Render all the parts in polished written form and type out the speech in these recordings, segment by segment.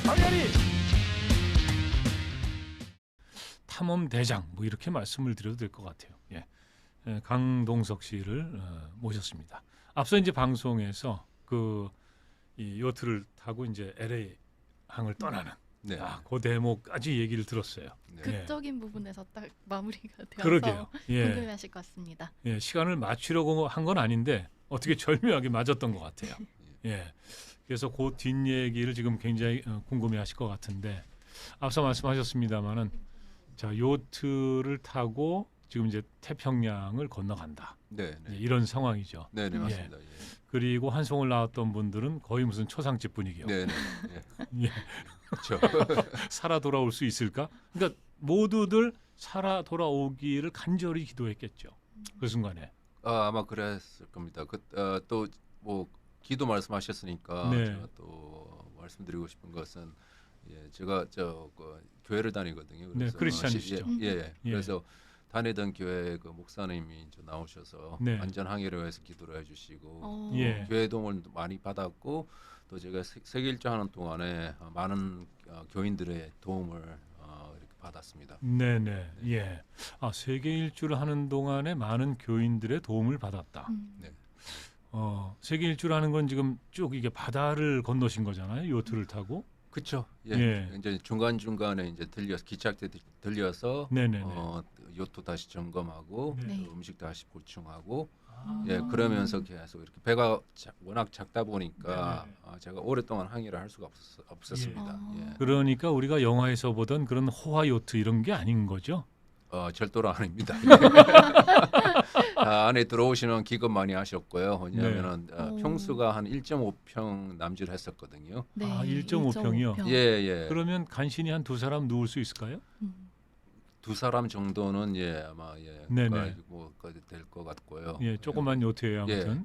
당연히 탐험 대장 뭐 이렇게 말씀을 드려도 될 것 같아요. 예. 강동석 씨를 모셨습니다. 앞서 이제 방송에서 이 요트를 타고 이제 LA 항을 떠나는 네. 그 대목까지 얘기를 들었어요. 네. 극적인 부분에서 딱 마무리가 되어서 그러게요. 예. 궁금해하실 것 같습니다. 예, 시간을 맞추려고 한 건 아닌데 어떻게 절묘하게 맞았던 것 같아요. 예. 그래서 그 뒷얘기를 지금 굉장히 궁금해하실 것 같은데 앞서 말씀하셨습니다마는 자 요트를 타고 지금 이제 태평양을 건너간다. 네, 네. 이런 상황이죠. 네, 네, 맞습니다. 예. 그리고 한송을 나왔던 분들은 거의 무슨 초상집 분위기요. 네, 네. 예. 예. 그렇죠. 살아 돌아올 수 있을까? 그러니까 모두들 살아 돌아오기를 간절히 기도했겠죠. 그 순간에. 아마 그랬을 겁니다. 또 뭐 기도 말씀하셨으니까 네. 제가 또 말씀드리고 싶은 것은 제가 교회를 다니거든요. 네, 크리스찬이시죠. 예. 그래서 다니던 교회 그 목사님이 이제 나오셔서 네. 안전 항해를 위해서 기도를 해주시고 예. 교회 도움을 많이 받았고 또 제가 세계 일주하는 동안에 많은 교인들의 도움을 이렇게 받았습니다. 네네. 예. 세계 일주를 하는 동안에 많은 교인들의 도움을 받았다. 네. 세계 일주를 하는 건 지금 쭉 이게 바다를 건너신 거잖아요. 요트를 타고. 그렇죠. 예. 이제 중간 중간에 이제 기착대 들려서 네네네. 요트 다시 점검하고 네. 네. 또 음식 다시 보충하고 아. 그러면서 계속 이렇게 배가 워낙 작다 보니까 네네. 제가 오랫동안 항해를 할 수가 없었습니다. 예. 그러니까 우리가 영화에서 보던 그런 호화 요트 이런 게 아닌 거죠. 절도로 아닙니다. 안에 들어오시면 기겁 많이 하셨고요. 왜냐하면은 평수가 한 1.5평 남짓했었거든요. 네, 1.5평이요? 1.5평. 예. 그러면 간신히 한 두 사람 누울 수 있을까요? 두 사람 정도는 아마 네네. 될 것 같고요. 예, 조그만 요트예요. 아무튼.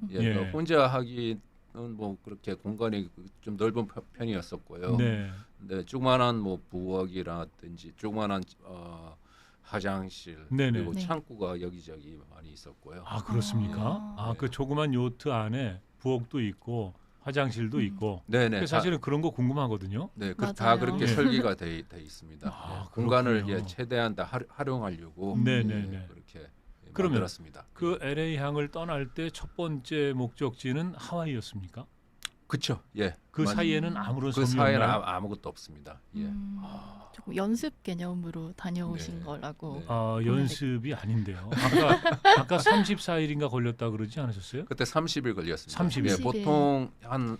혼자 하기는 뭐 그렇게 공간이 좀 넓은 편이었었고요. 네. 네, 조그만한 뭐 부엌이라든지 조그만한 화장실 네네. 그리고 네. 창구가 여기저기 많이 있었고요. 그렇습니까? 그 조그만 요트 안에 부엌도 있고 화장실도 있고. 네네. 사실은 그런 거 궁금하거든요. 네, 맞아요. 다 그렇게 예. 설계가 돼 있습니다. 공간을 그렇군요. 최대한 다 활용하려고 네네네. 그렇게 그러면 만들었습니다. 그 LA 항을 떠날 때 첫 번째 목적지는 하와이였습니까? 그렇죠. 예. 그 사이에는 아무런 그 섬이 사이에는 없나요? 아무것도 없습니다. 예. 조금 연습 개념으로 다녀오신 네. 거라고. 네. 연습이 아닌데요. 아까 34일인가 걸렸다 그러지 않으셨어요? 그때 30일 걸렸습니다. 30일. 예, 보통 한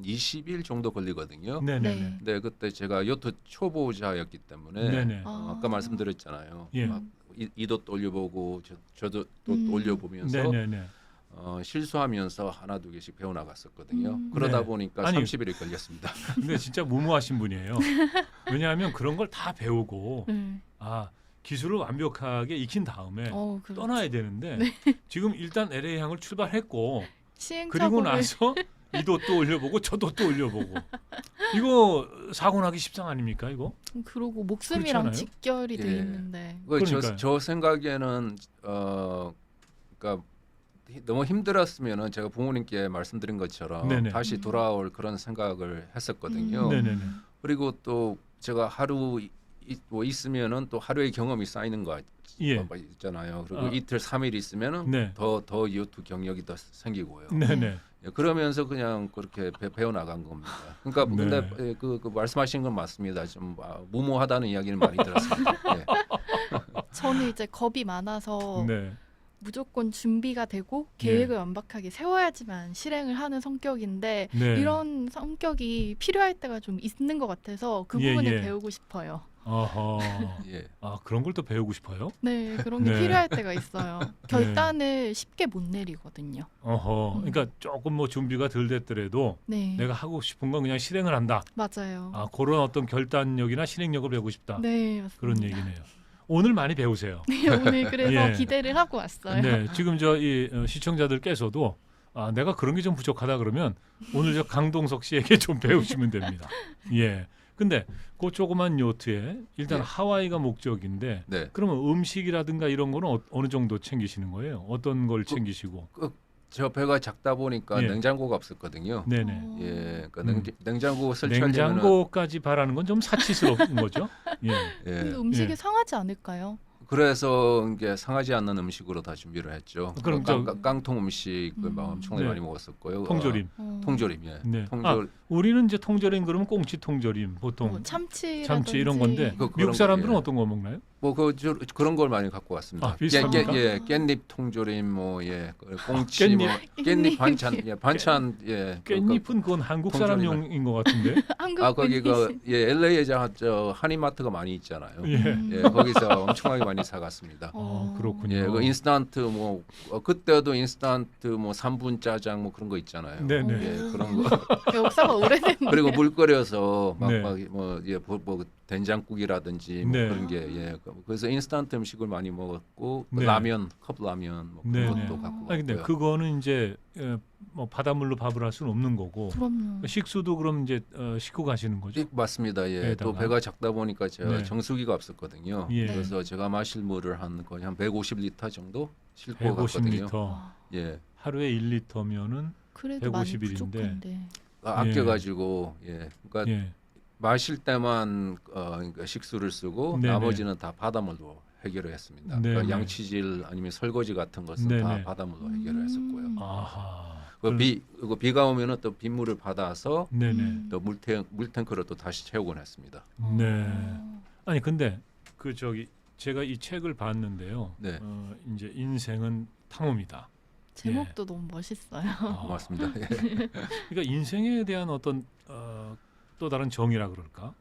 20일 정도 걸리거든요. 네네네. 네. 네, 그때 제가 요트 초보자였기 때문에 네네. 아까 말씀드렸잖아요. 예. 막 이도 또 올려보고 저도 또 올려보면서 네네네. 실수하면서 하나 두 개씩 배워 나갔었거든요. 그러다 네. 보니까 아니, 30일이 걸렸습니다. 근데 진짜 무모하신 분이에요. 왜냐하면 그런 걸 다 배우고 기술을 완벽하게 익힌 다음에 그렇죠. 떠나야 되는데 지금 일단 LA 항을 출발했고 시행착오를 그리고 나서 이도 또 올려보고 저도 또 올려보고 이거 사고 나기 십상 아닙니까 이거? 그러고 목숨이랑 그렇잖아요? 직결이 돼 예. 있는데. 그러니까요. 저 생각에는 그러니까 너무 힘들었으면은 제가 부모님께 말씀드린 것처럼 네네. 다시 돌아올 그런 생각을 했었거든요. 네네네. 그리고 또 제가 하루 뭐 있으면은 또 하루의 경험이 쌓이는 거 예. 있잖아요. 그리고 이틀 3일 있으면은 네. 더 요트 경력이 더 생기고요. 네네. 예, 그러면서 그냥 그렇게 배워 나간 겁니다. 그러니까 네. 근데 그 말씀하신 건 맞습니다. 좀 무모하다는 이야기를 많이 들었습니다. 예. 저는 이제 겁이 많아서 네. 무조건 준비가 되고 계획을 완벽하게 세워야지만 실행을 하는 성격인데 네. 이런 성격이 필요할 때가 좀 있는 것 같아서 그 예, 부분을 예. 배우고 싶어요. 어허. 예. 그런 걸 또 배우고 싶어요? 네, 그런 게 네. 필요할 때가 있어요. 결단을 쉽게 못 내리거든요. 어허. 그러니까 조금 뭐 준비가 덜 됐더라도 네, 내가 하고 싶은 건 그냥 실행을 한다. 맞아요. 그런 어떤 결단력이나 실행력을 배우고 싶다. 네, 맞습니다. 그런 얘기네요. 오늘 많이 배우세요. 네, 오늘 그래서 예. 기대를 하고 왔어요. 네, 지금 이 시청자들께서도 내가 그런 게 좀 부족하다 그러면 오늘 저 강동석 씨에게 좀 배우시면 됩니다. 예. 근데 그 조그만 요트에 일단 예. 하와이가 목적인데 네. 그러면 음식이라든가 이런 거는 어느 정도 챙기시는 거예요? 어떤 걸 챙기시고? 저 배가 작다 보니까 예. 냉장고가 없었거든요. 네네. 어. 예, 그러니까 음. 냉장고 설치하려면 냉장고까지 바라는 건 좀 사치스러운 거죠. 예. 근데 예. 음식이 예. 상하지 않을까요? 그래서 이게 상하지 않는 음식으로 다 준비를 했죠. 그럼 깡통 음식을 막 엄청나게 네. 많이 먹었었고요. 통조림. 통조림, 예. 네. 통조림. 우리는 이제 통조림 그러면 꽁치 통조림 보통 뭐 참치 참치 이런 건데 그런 미국 거, 사람들은 예. 어떤 거 먹나요? 뭐 그런 걸 많이 갖고 왔습니다. 아, 비슷합니까? 예, 깻잎 통조림 뭐 예, 꽁치 깻잎. 뭐 깻잎 반찬, 깻잎. 예, 반찬 예. 깻잎은 그건 한국 통조림을. 사람용인 것 같은데. 한국 아 거기 분이시- 예, LA에 저 한인마트가 많이 있잖아요. 예. 예, 거기서 엄청나게 많이 사갔습니다. 아, 그렇군요. 예, 그 인스턴트 뭐 그때도 인스턴트 뭐 3분 짜장 뭐 그런 거 있잖아요. 네네. 예, 그런 거. 역사가 오래됐네. 그리고 물 끓여서 네. 막뭐예뭐 된장국이라든지 뭐 네. 그런 게 예. 그래서 인스턴트 음식을 많이 먹었고 또 네. 라면, 컵라면 뭐 그런 네네. 것도 갖고 아 근데 갔고요. 그거는 이제 뭐 바닷물로 밥을 할 수는 없는 거고 그럼요. 식수도 그럼 이제 싣고 가시는 거죠? 맞습니다. 예. 배에다가. 또 배가 작다 보니까 제가 네. 정수기가 없었거든요. 예. 그래서 제가 마실 물을 한 거의 한 150리터 정도 싣고 갔거든요. 150리터 와, 예. 하루에 1리터면은 그래도 많이 150 일인데. 부족한데. 아껴가지고 예. 그러니까 예. 마실 때만 그러니까 식수를 쓰고 네네. 나머지는 다 바닷물로 해결을 했습니다. 네네. 그러니까 양치질 아니면 설거지 같은 것은 네네. 다 바닷물로 해결을 했었고요. 아하. 그리고 비가 오면은 또 빗물을 받아서 네네. 또 물탱크를 또 다시 채우곤 했습니다. 네. 아니 근데 그 저기 제가 이 책을 봤는데요. 네. 이제 인생은 탐험이다. 제목도 너무 멋있어요. 아, 고맙습니다. 예. 그러니까 인생에 대한 어떤 또 다른 정의라 그럴까?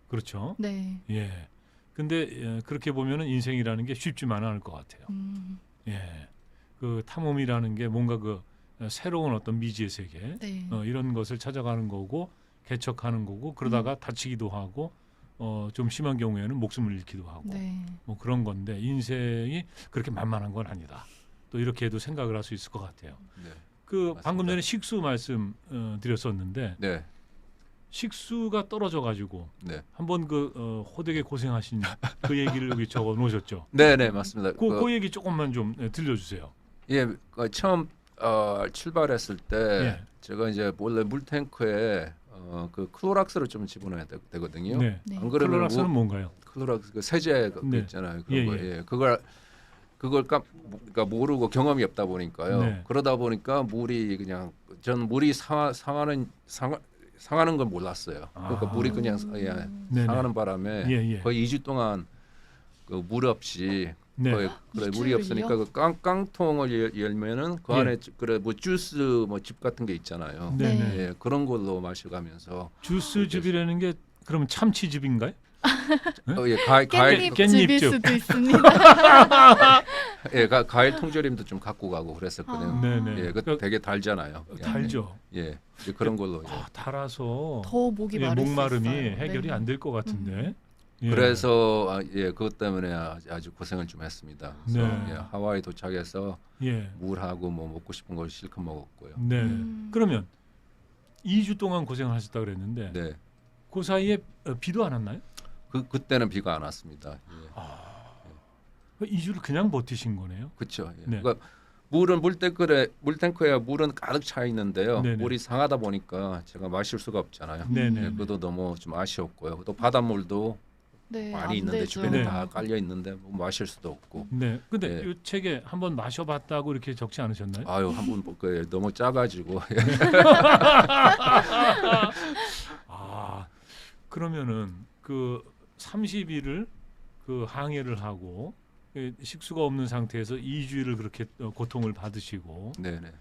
그렇죠. 네. 예. 근데 그렇게 보면은 인생이라는 게 쉽지만은 않을 것 같아요. 예. 그 탐험이라는 게 뭔가 그 새로운 어떤 미지의 세계 네. 이런 것을 찾아가는 거고 개척하는 거고 그러다가 음. 다치기도 하고 좀 심한 경우에는 목숨을 잃기도 하고 네. 뭐 그런 건데 인생이 그렇게 만만한 건 아니다. 또 이렇게도 생각을 할 수 있을 것 같아요. 네. 그 맞습니다. 방금 전에 식수 말씀 드렸었는데 네. 식수가 떨어져 가지고 네. 한번 그 호되게 고생하신 그 얘기를 여기 적어 놓으셨죠. 네, 네, 맞습니다. 그 얘기 조금만 좀 들려주세요. 예, 처음 출발했을 때 예. 제가 이제 원래 물탱크에 그 클로락스를 좀 집어넣어야 되거든요. 네. 네. 안 그러면 클로락스는 뭔가요? 클로락스 그 세제 그 네. 있잖아요. 예, 그거, 예. 예. 그걸 그러니까 모르고 경험이 없다 보니까요. 네. 그러다 보니까 물이 그냥 전 물이 상하는 걸 몰랐어요. 그러니까 아. 물이 그냥 네네. 상하는 바람에 예, 예. 거의 2주 동안 그 물 없이 네. 거의 그래, 물이 일주일이요? 없으니까 그 깡통을 열면은 그 예. 안에 그래 뭐 주스 뭐 즙 같은 게 있잖아요. 네네. 네. 예, 그런 걸로 마셔가면서 주스즙이라는 게 그러면 참치즙인가요? 예, 과일 깻잎즙일 깻잎즙. 수도 있습니다. 예, 과일 통조림도 좀 갖고 가고 그랬었거든요. 아. 네네. 예, 그 되게 달잖아요. 예. 달죠. 예, 이제 그런 걸로 이제. 달아서 더 목이 예, 마를 목마름이 수 있어요. 해결이 네. 안 될 것 같은데. 예. 그래서 예, 그것 때문에 아주 고생을 좀 했습니다. 그래서 네. 예, 하와이 도착해서 예. 물하고 뭐 먹고 싶은 걸 실컷 먹었고요. 네. 음. 그러면 2주 동안 고생을 하셨다 그랬는데 네, 그 사이에 비도 안 왔나요? 그때는 비가 안 왔습니다. 예. 아. 2주를 그냥 버티신 거네요. 그렇죠. 예. 네. 그러니까 물은 물탱크에 물은 가득 차 있는데요. 네네. 물이 상하다 보니까 제가 마실 수가 없잖아요. 네네. 예, 그것도 너무 좀 아쉬웠고요. 또 바닷물도 네, 많이 안 있는데 되죠. 주변에 네. 다 깔려 있는데 뭐 마실 수도 없고. 네. 근데 예. 이 책에 한번 마셔봤다고 이렇게 적지 않으셨나요? 아유 한번 너무 짜가지고 아 그러면은 그 30일을 그 항해를 하고 식수가 없는 상태에서 2주일을 그렇게 고통을 받으시고 네네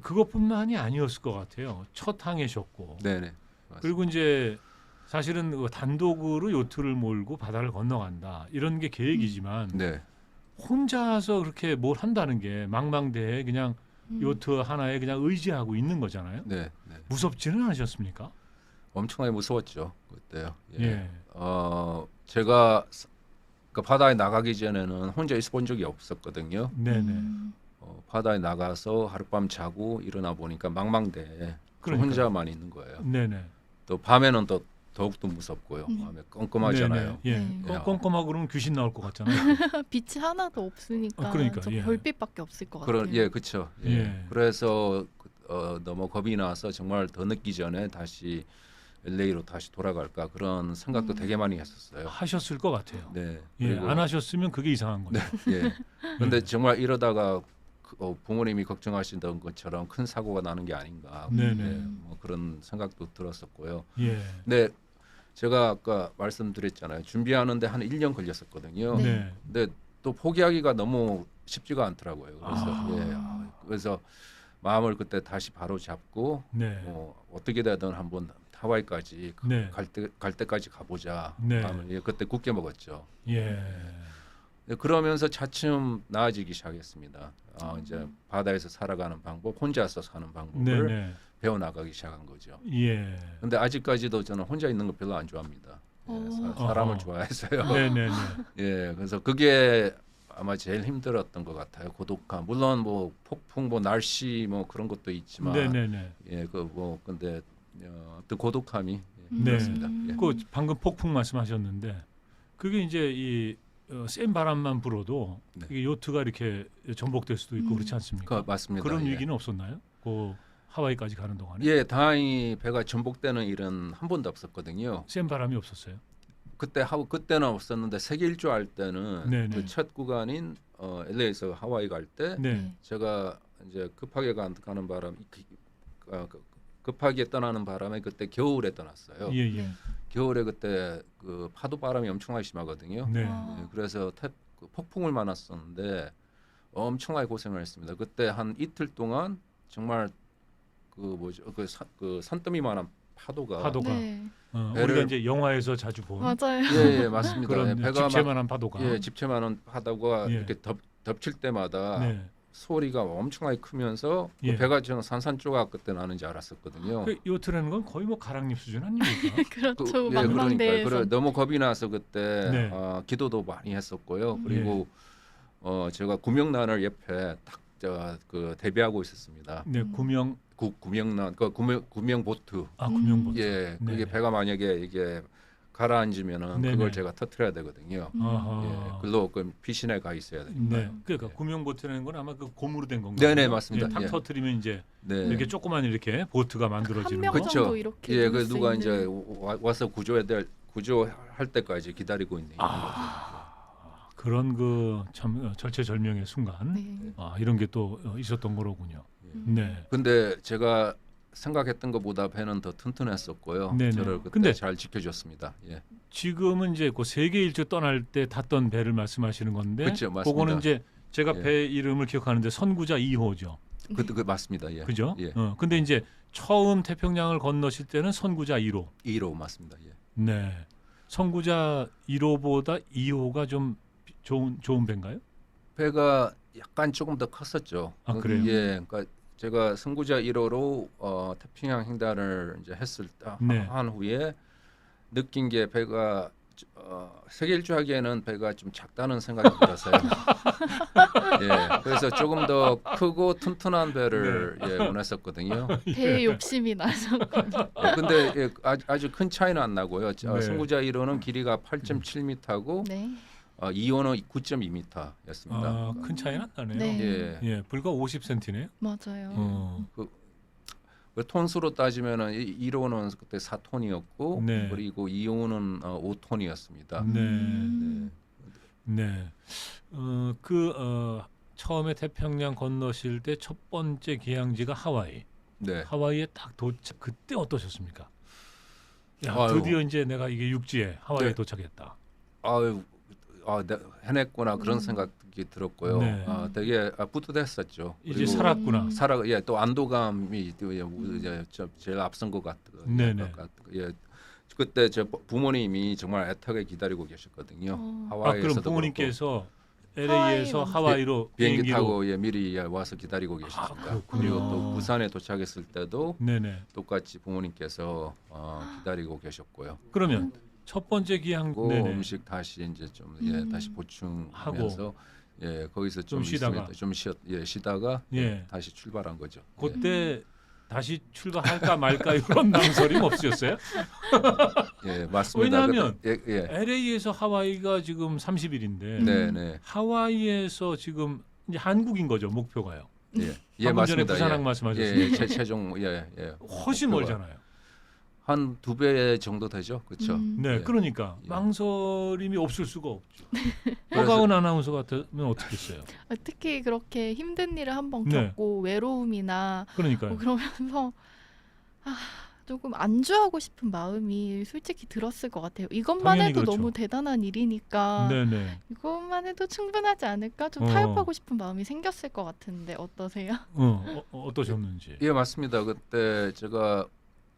그것뿐만이 아니었을 것 같아요. 첫 항해셨고 네네 그리고 이제 사실은 그 단독으로 요트를 몰고 바다를 건너간다 이런 게 계획이지만 네 혼자서 그렇게 뭘 한다는 게 망망대해 그냥 요트 하나에 그냥 의지하고 있는 거잖아요. 네, 네. 무섭지는 않으셨습니까? 엄청나게 무서웠죠 그때요. 예. 예. 제가 그 바다에 나가기 전에는 혼자 있어본 적이 없었거든요. 네네. 바다에 나가서 하룻밤 자고 일어나 보니까 망망대해 그러니까요. 혼자만 있는 거예요. 네네. 또 밤에는 또 더욱더 무섭고요. 껌껌하잖아요. 예. 네. 껌껌하고 그러면 귀신 나올 것 같잖아요. 빛이 하나도 없으니까 그러니까, 저 예. 별빛밖에 없을 것 그런 같아요. 예, 그렇죠. 예. 예. 그래서 너무 겁이 나서 정말 더 늦기 전에 다시 LA로 다시 돌아갈까 그런 생각도 되게 많이 했었어요. 하셨을 것 같아요. 네. 예, 그리고 안 하셨으면 그게 이상한 거죠. 예. 근데 정말 이러다가 부모님이 걱정하시던 것처럼 큰 사고가 나는 게 아닌가. 네네. 예, 뭐 그런 생각도 들었었고요. 예. 근데 제가 아까 말씀드렸잖아요. 준비하는데 한 1년 걸렸었거든요. 네. 네. 근데 또 포기하기가 너무 쉽지가 않더라고요. 그래서 그래서 마음을 그때 다시 바로 잡고 네. 어떻게 되든 한번 하와이까지 네. 갈 때까지 가보자. 네. 마음을 그때 굳게 먹었죠. 예. 네, 그러면서 차츰 나아지기 시작했습니다. 이제 바다에서 살아가는 방법, 혼자서 사는 방법을 네네. 배워나가기 시작한 거죠. 예. 근데 아직까지도 저는 혼자 있는 거 별로 안 좋아합니다. 사람을 어허. 좋아해서요. 네네네. 예, 그래서 그게 아마 제일 힘들었던 것 같아요. 고독감. 물론 뭐 폭풍, 뭐 날씨, 뭐 그런 것도 있지만, 네네네. 예, 근데 또 고독함이 네. 힘들었습니다. 예. 그 방금 폭풍 말씀하셨는데 그게 이제 이 센 바람만 불어도 네. 이게 요트가 이렇게 전복될 수도 있고 그렇지 않습니까? 맞습니다. 그런 예. 위기는 없었나요? 그 하와이까지 가는 동안에 예, 다행히 배가 전복되는 일은 한 번도 없었거든요. 센 바람이 없었어요. 그때는 없었는데 세계 일주 할 때는 네네. 그 첫 구간인 LA에서 하와이 갈 때 네. 제가 이제 급하게 가는 바람 급하게 떠나는 바람에 그때 겨울에 떠났어요. 예, 예. 네. 겨울에 그때 그 파도 바람이 엄청나게 심하거든요. 네. 네, 그래서 그 폭풍을 만났었는데 엄청나게 고생을 했습니다. 그때 한 이틀 동안 정말 그 뭐죠 그 산더미만한 파도가 네. 배를- 우리가 이제 영화에서 자주 본 맞아요. 예, 맞습니다. 그런 예, 배가 막 집채만한 파도가. 예, 집채만한 파도가 예. 이렇게 덮칠 때마다 네. 소리가 엄청나게 크면서 그 예. 배가 저는 산산조각 그때 나는지 알았었거든요. 그 요트라는 건 거의 뭐 가랑잎 수준 아닙니까? 그렇죠. 예, 그러니까 망망대해에서. 너무 겁이 나서 그때 네. 기도도 많이 했었고요. 그리고 제가 구명난을 옆에 딱 그 대비하고 있었습니다. 네, 구명 구명난 구명 보트. 구명보트. 예, 그게 네. 배가 만약에 이게 가라앉으면은 네네. 그걸 제가 터트려야 되거든요. 아하. 예, 글로 그 피신에 가 있어야 됩니다. 네. 그러니까 예. 구명보트라는 건 아마 그 고무로 된 건가요? 네네, 맞습니다. 예, 탁 예. 터트리면 이제 네. 이렇게 조그만 이렇게 보트가 만들어지는 한 명 거. 그쵸. 정도 이렇게 예, 누울 그 수 누가 있는. 이제 와서 구조할 때까지 기다리고 있는 그런 그 참 절체절명의 순간. 네. 이런 게 또 있었던 거로군요. 네. 근데 제가 생각했던 것보다 배는 더 튼튼했었고요. 네네. 저를 그때 근데 잘 지켜줬습니다. 예. 지금은 이제 그 세계 일주 떠날 때 탔던 배를 말씀하시는 건데 그쵸, 맞습니다. 그거는 이제 제가 예. 배 이름을 기억하는데 선구자 2호죠. 그 맞습니다. 예. 그죠? 예. 근데 이제 처음 태평양을 건너실 때는 선구자 1호. 2로 맞습니다. 예. 네. 선구자 1호보다 2호가 좀 좋은 배인가요? 배가 약간 조금 더 컸었죠. 아, 그래요? 예. 그러니까 제가 선구자 1호로 태평양 횡단을 이제 네. 한 후에 느낀 게 배가 세계 일주하기에는 배가 좀 작다는 생각이 들었어요. 예, 그래서 조금 더 크고 튼튼한 배를 예, 원했었거든요. 배에 욕심이 나셨군요. 근데 예, 아주 큰 차이는 안 나고요. 네. 승구자 1호는 길이가 8.7m고 네. 2호는 9.2m였습니다. 큰 차이는 안 나네요. 네. 예, 예, 불과 50cm네요. 맞아요. 그 톤수로 따지면은 1호는 그때 4톤이었고 네. 그리고 2호는 5톤이었습니다. 네. 네. 처음에 태평양 건너실 때 첫 번째 기항지가 하와이. 네. 하와이에 딱 도착. 그때 어떠셨습니까? 야, 아유. 드디어 이제 내가 이게 육지에 하와이에 네. 도착했다. 아유, 해냈구나 그런 생각이 들었고요. 네. 되게 뿌듯했었죠. 이제 그리고 살았구나. 예, 또 안도감이 또 이제 제일 앞선 것 같아요. 네네. 예, 그때 제 부모님이 정말 애타게 기다리고 계셨거든요. 어. 그럼 하와이에서도 부모님께서 LA에서 하와이로. 하와이로 비행기 비행기로. 타고 예, 미리 와서 기다리고 계셨습니다. 그렇군요. 그리고 또 부산에 도착했을 때도 네네. 똑같이 부모님께서 기다리고 계셨고요. 그러면 첫 번째 기항. 그 네네. 음식 다시 이제 좀 다시 보충하면서 예 거기서 좀 좀 쉬다가. 있으면 좀 쉬다가 예. 다시 출발한 거죠. 그때 다시 출발할까 말까 이런 망설임 없으셨어요? 예, 맞습니다. 왜냐하면 예, 예. LA에서 하와이가 지금 30일인데 네, 네. 하와이에서 지금 이제 한국인 거죠 목표가요. 예. 예, 방금 전에 맞습니다. 부산항 예. 말씀하셨어요. 예, 최종 훨씬 목표가 멀잖아요. 한 2배 정도 되죠. 그렇죠. 네, 예. 그러니까 예. 망설임이 없을 수가 없죠. 그래서- 허가은 아나운서 같으면 어떻게 했어요? 특히 그렇게 힘든 일을 한번 네. 겪고 외로움이나 그러니까요. 뭐 그러면서 조금 안주하고 싶은 마음이 솔직히 들었을 것 같아요. 이것만 당연히 해도 그렇죠. 너무 대단한 일이니까 네네. 이것만 해도 충분하지 않을까? 좀 어. 타협하고 싶은 마음이 생겼을 것 같은데 어떠세요? 어떠셨는지. 예, 맞습니다. 그때 제가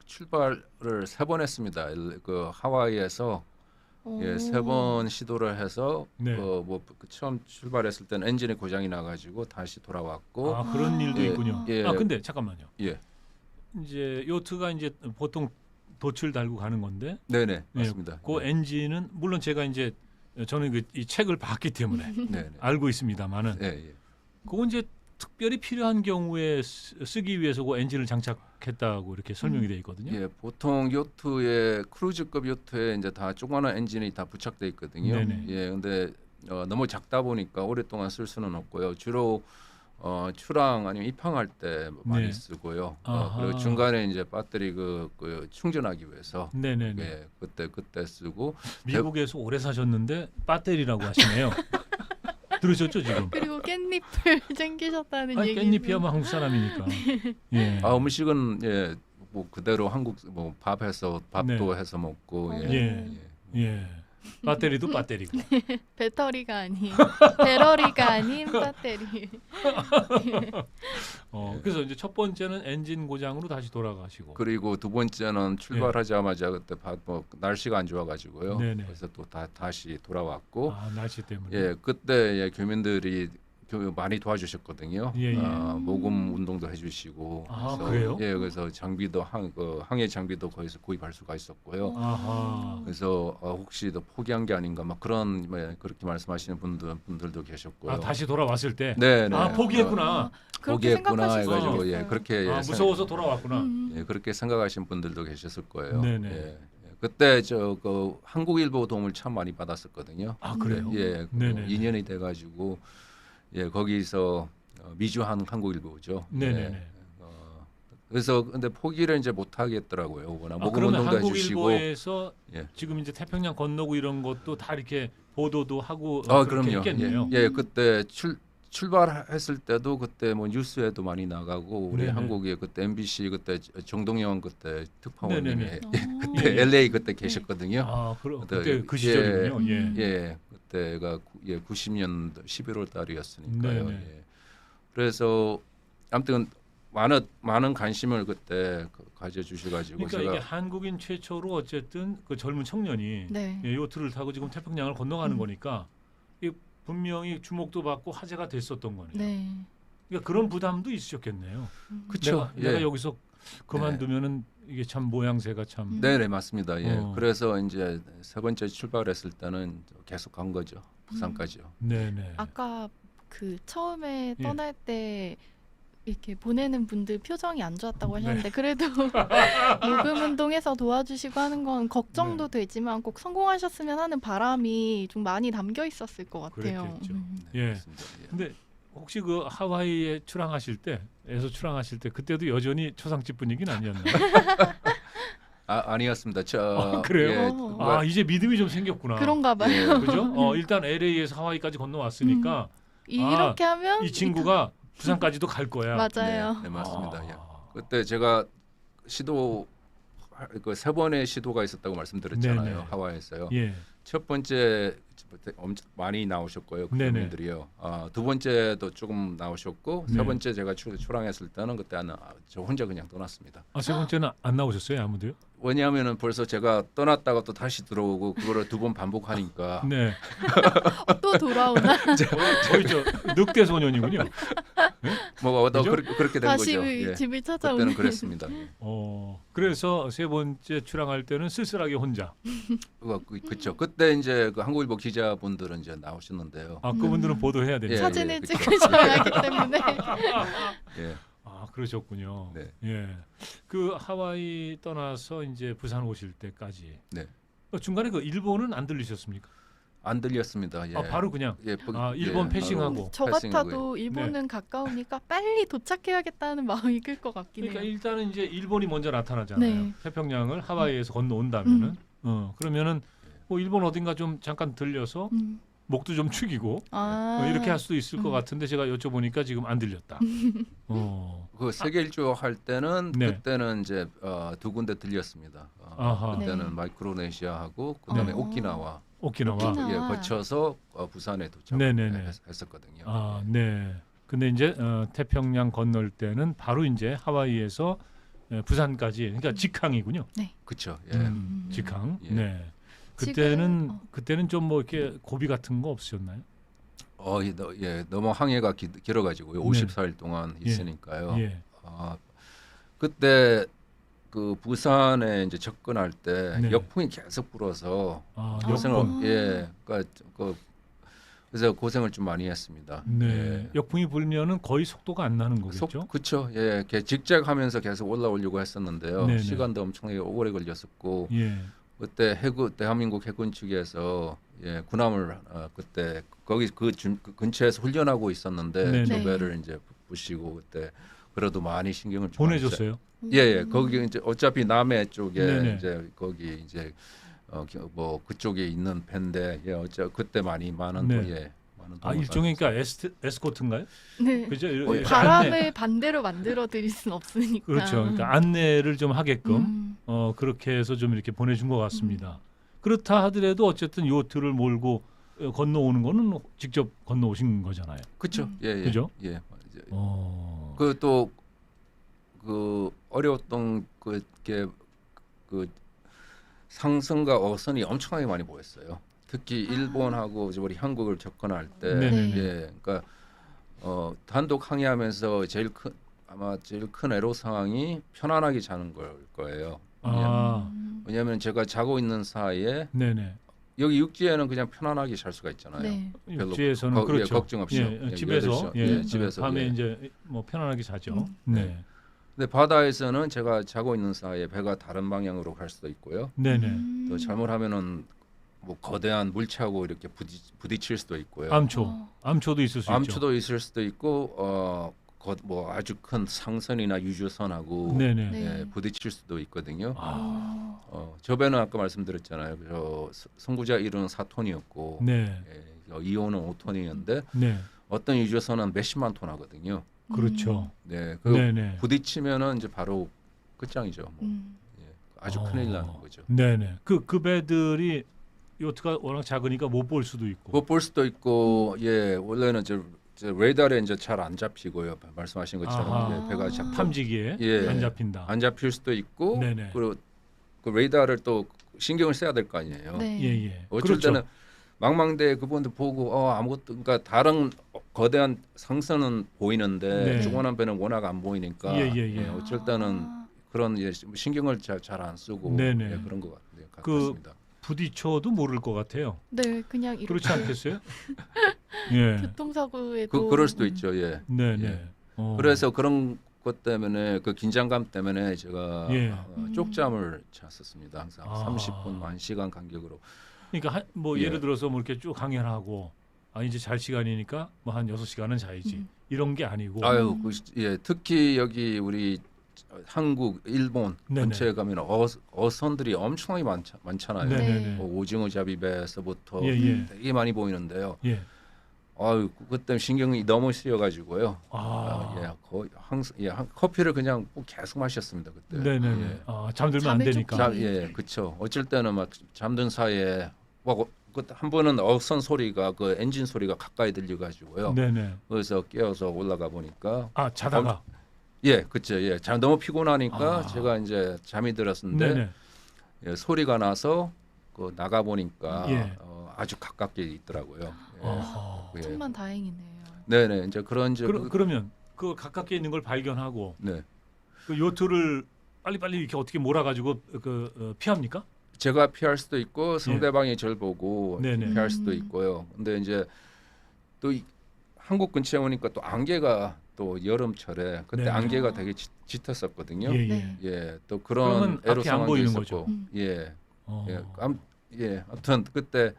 출발을 3번 했습니다. 그 하와이에서 예, 3번 시도를 해서 네. 처음 출발했을 때는 엔진이 고장이 나가지고 다시 돌아왔고 아 그런 일도 예, 있군요. 예. 아 근데 잠깐만요. 예, 이제 요트가 이제 보통 돛을 달고 가는 건데 네네 예, 맞습니다. 그 엔진은 물론 제가 이제 저는 이 책을 봤기 때문에 네네. 알고 있습니다만은 예, 예. 그건 이제 특별히 필요한 경우에 쓰기 위해서 그 엔진을 장착했다고 이렇게 설명이 돼 있거든요. 예, 보통 요트에 크루즈급 요트에 이제 다 조그마한 엔진이 다 부착돼 있거든요. 네네. 예, 근데 너무 작다 보니까 오랫동안 쓸 수는 없고요. 주로 출항 아니면 입항할 때 많이 네. 쓰고요. 아하. 그리고 중간에 이제 배터리 그 충전하기 위해서 네네네. 예, 그때 쓰고 미국에서 오래 사셨는데 배터리라고 하시네요. 들으셨죠 지금? 그리고 깻잎을 챙기셨다는 아니 얘기. 깻잎이야뭐 한국 사람이니까. 예. 음식은 예, 뭐 그대로 한국 뭐 밥도 네. 해서 먹고 예. 예. 배터리도 배터리고. 배터리가 아닌 배터리가 아닌 배터리. 그래서 이제 첫 번째는 엔진 고장으로 다시 돌아가시고. 그리고 두 번째는 출발하자마자 그때 날씨가 안 좋아가지고요. 네네. 그래서 또 다시 돌아왔고, 아 날씨 때문에. 예, 그때 예, 교민들이 많이 도와주셨거든요. 예, 예. 모금 운동도 해주시고. 아, 그래서, 그래요? 예, 그래서 장비도 항해 장비도 거기서 구입할 수가 있었고요. 아하. 그래서 혹시 더 포기한 게 아닌가 막 그런 그렇게 말씀하시는 분들도 계셨고요. 아 다시 돌아왔을 때. 네, 네. 아 포기했구나. 그렇게 포기했구나 생각하실 수 해가지고 있어요. 예, 그렇게 아 무서워서 돌아왔구나. 예, 그렇게 생각하시는 분들도 계셨을 거예요. 네네. 예. 그때 한국일보 도움을 참 많이 받았었거든요. 아 그래요? 예, 네네. 2년이 돼가지고 예 거기서 미주한 한국일보죠. 네네네. 예, 그래서 근데 포기를 이제 못 하겠더라고요. 워낙 모금 그러면 운동도 해주시고. 한국일보에서 예. 지금 이제 태평양 건너고 이런 것도 다 이렇게 보도도 하고 그렇게 그럼요. 했겠네요. 예, 그때 출발했을 때도 그때 뭐 뉴스에도 많이 나가고 우리 네네. 한국에 그때 MBC 그때 정동영 그때 특파원님이 네네네. 그때 예. LA 그때 계셨거든요. 아 그때 예, 그 시절이군요. 예. 예, 그때가 90년 11월 달이었으니까요. 네네. 예. 그래서 아무튼 많은 관심을 그때 가져주셔가지고 그러니까 제가 이게 한국인 최초로 어쨌든 그 젊은 청년이 네. 예, 요트를 타고 지금 태평양을 건너가는 거니까 이 분명히 주목도 받고 화제가 됐었던 거네요. 네. 그러니까 그런 부담도 있으셨겠네요. 그쵸. 내가 예. 여기서 그만두면은 이게 참 모양새가 참. 네네 맞습니다. 예. 어. 그래서 이제 세 번째 출발했을 때는 계속 간 거죠. 부산까지요. 네네. 아까 그 처음에 예. 떠날 때 이렇게 보내는 분들 표정이 안 좋았다고 하셨는데 네. 그래도 모금 운동에서 도와주시고 하는 건 걱정도 네. 되지만 꼭 성공하셨으면 하는 바람이 좀 많이 담겨 있었을 것 같아요. 그랬겠죠. 음. 네, 예. 맞습니다. 예. 근데 혹시 그 하와이에 출항하실 때에서 출항하실 때 그때도 여전히 초상집 분위기는 아니었나요? 아니었습니다. 그래요? 예, 어. 아 이제 믿음이 좀 생겼구나. 그런가 봐요. 예. 그죠? 일단 LA에서 하와이까지 건너왔으니까 이렇게 하면 이 친구가 부산까지도 갈 거야. 맞아요. 네, 네, 맞습니다. 예. 아. 그때 제가 세 번의 시도가 있었다고 말씀드렸잖아요. 네네. 하와이에서요. 예. 첫 번째 엄청 많이 나오셨고요. 네네. 국민들이요. 두 번째도 조금 나오셨고 네. 세 번째 제가 출항했을 때는 그때 저 혼자 그냥 떠났습니다. 세 번째는 안 나오셨어요, 아무도요? 왜냐하면은 벌써 제가 떠났다가 또 다시 들어오고 그거를 2번 반복하니까 네. 또 돌아오나 거의 저 늑대 소년이군요. 그죠? 그렇게 된 다시 거죠. 예. 집을 찾아오는. 그때는 그랬습니다. 예. 그래서 세 번째 출항할 때는 쓸쓸하게 혼자. 그렇죠. 그때 이제 그 한국일보 기자분들은 이제 나오셨는데요. 그분들은 보도해야 되니까. 예, 사진을 그쵸. 찍으셔야 하기 때문에 예. 아, 그러셨군요. 네. 예. 그 하와이 떠나서 이제 부산 오실 때까지. 네. 중간에 그 일본은 안 들리셨습니까? 안 들렸습니다. 예. 아, 바로 그냥. 예, 일본 패싱하고. 저 패싱하고요. 같아도 일본은 가까우니까 빨리 도착해야겠다는 마음이 클 것 같긴 그러니까 해요. 일단은 이제 일본이 먼저 나타나잖아요. 네. 태평양을 하와이에서 건너온다면은 그러면은 뭐 일본 어딘가 좀 잠깐 들려서 목도 좀 축이고 이렇게 할 수도 있을 것 같은데 제가 여쭤보니까 지금 안 들렸다. 그 세계 일주 할 때는 네. 그때는 이제 두 군데 들렸습니다. 아하. 그때는 네. 마이크로네시아하고 그다음에 어. 오키나와 오키나와. 오키나와. 예, 거쳐서 부산에 네네네. 도착했었거든요. 아, 네. 근데 이제 태평양 건널 때는 바로 이제 하와이에서 부산까지, 그러니까 직항이군요. 그렇죠. 예. 직항. 예. 네. 지금, 그때는 좀 뭐 이렇게 고비 같은 거 없으셨나요? 너무 항해가 길어가지고요. 네. 54일 동안 있으니까요. 예. 그때 그 부산에 이제 접근할 때 네. 역풍이 계속 불어서 아, 고생을 역풍. 그래서 고생을 좀 많이 했습니다. 네. 예. 역풍이 불면은 거의 속도가 안 나는 거겠죠? 그렇죠. 예, 이렇게 직작하면서 계속 올라오려고 했었는데요. 네네. 시간도 엄청나게 오래 걸렸었고 예. 그때 대한민국 해군 측에서 군함을 그때 거기 그 근처에서 훈련하고 있었는데 네네. 저 배를 이제 부시고 그때 그래도 많이 신경을 좀 보내줬어요. 예, 거기 이제 어차피 남해 쪽에 네네. 이제 거기 이제 뭐 그쪽에 있는 배인데 그때 많이 많은 네. 많은 아, 도움을 일종의 그러니까 에스코트인가요? 네. 그죠? 바람을 반대로 만들어 드릴 순 없으니까. 그렇죠. 그러니까 안내를 좀 하게끔 음. 그렇게 해서 좀 이렇게 보내준 것 같습니다. 그렇다 하더라도 어쨌든 요트를 몰고 건너오는 거는 직접 건너오신 거잖아요. 그렇죠. 예, 그죠? 예. 어. 그 어려웠던 그 상승과 어선이 엄청나게 많이 보였어요. 특히 일본하고 우리 한국을 접근할 때, 네네네. 예, 그러니까 단독 항해하면서 아마 제일 큰 애로 상황이 편안하게 자는 걸 거예요. 아, 왜냐하면 제가 자고 있는 사이에 네네. 여기 육지에는 그냥 편안하게 잘 수가 있잖아요. 네. 별로 육지에서는 그렇죠. 걱정 없이 집에서 집에서 밤에 이제 뭐 편안하게 자죠. 네. 근데 바다에서는 제가 자고 있는 사이에 배가 다른 방향으로 갈 수도 있고요. 네네. 또 잘못하면은 뭐 거대한 물체하고 이렇게 부딪힐 수도 있고요. 암초도 있을 수 있죠. 암초도 있을 수도 있고 뭐 아주 큰 상선이나 유조선하고 네네. 네. 부딪힐 수도 있거든요. 아, 저 배는 아까 말씀드렸잖아요. 선구자 1호는 4톤이었고 네. 2호는 5톤이었는데 네. 어떤 유조선은 몇십만 톤 하거든요. 그렇죠. 네, 네네. 부딪히면은 이제 바로 끝장이죠. 뭐. 아주 큰일 나는 거죠. 네네. 그 배들이 요트가 워낙 작으니까 못 볼 수도 있고. 못 볼 수도 있고, 원래는 저 레이더에 이제 잘 안 잡히고요. 말씀하신 것처럼 아하. 배가 탐지기에 예. 안 잡힌다. 안 잡힐 수도 있고, 네네. 그리고 그 레이더를 또 신경을 써야 될 거 아니에요. 네. 예예. 어쩔 그렇죠. 때는 망망대해 그분들 보고 아무것도 그러니까 다른 거대한 상선은 보이는데 네. 조그만한 배는 워낙 안 보이니까 예. 어쩔 때는 그런 신경을 잘 안 쓰고 네네. 그런 것 그 같습니다. 부딪혀도 모를 것 같아요. 네, 그냥 이렇게 그렇지 않겠어요? 예. 교통사고에도 그럴 수도 있죠. 예. 네네. 예. 어. 그래서 그런 것 때문에 그 긴장감 때문에 제가 예. 쪽잠을 잤었습니다. 항상 아. 30분 1시간 간격으로. 그러니까 뭐 예. 예를 들어서 뭐 이렇게 쭉 항해하고 이제 잘 시간이니까 뭐 한 6시간은 자야지. 이런 게 아니고. 아유, 특히 여기 우리 한국, 일본 네네. 근처에 가면 어선들이 엄청나게 많잖아요. 네네네. 뭐 오징어 잡이배에서부터 예. 되게 많이 보이는데요. 예. 아유, 그때 신경이 너무 쓰여가지고요. 아. 거의 항상 커피를 그냥 계속 마셨습니다 그때. 네네네. 예. 잠들면 안 잠에 되니까. 그렇죠. 어쩔 때는 막 잠든 사이에 한 번은 어선 소리가 그 엔진 소리가 가까이 들려가지고요. 네네. 그래서 깨어서 올라가 보니까 자다가. 그렇죠. 너무 피곤하니까 아. 제가 이제 잠이 들었는데 네네. 소리가 나서 나가 보니까 예. 아주 가깝게 있더라고요. 어허. 예. 천만 다행이네요. 네네. 이제 그러면 그 가깝게 있는 걸 발견하고 네. 그 요트를 빨리빨리 이렇게 어떻게 몰아가지고 피합니까? 제가 피할 수도 있고 상대방이 저를 보고 네네. 피할 수도 있고요. 근데 이제 또 한국 근처에 오니까 또 안개가 또 여름철에 그때 네. 안개가 되게 짙었었거든요. 예, 예. 네. 예, 또 그러면 그런 애로 앞이 안 상황도 보이는 있었고, 거죠. 예, 어. 예, 아무튼 그때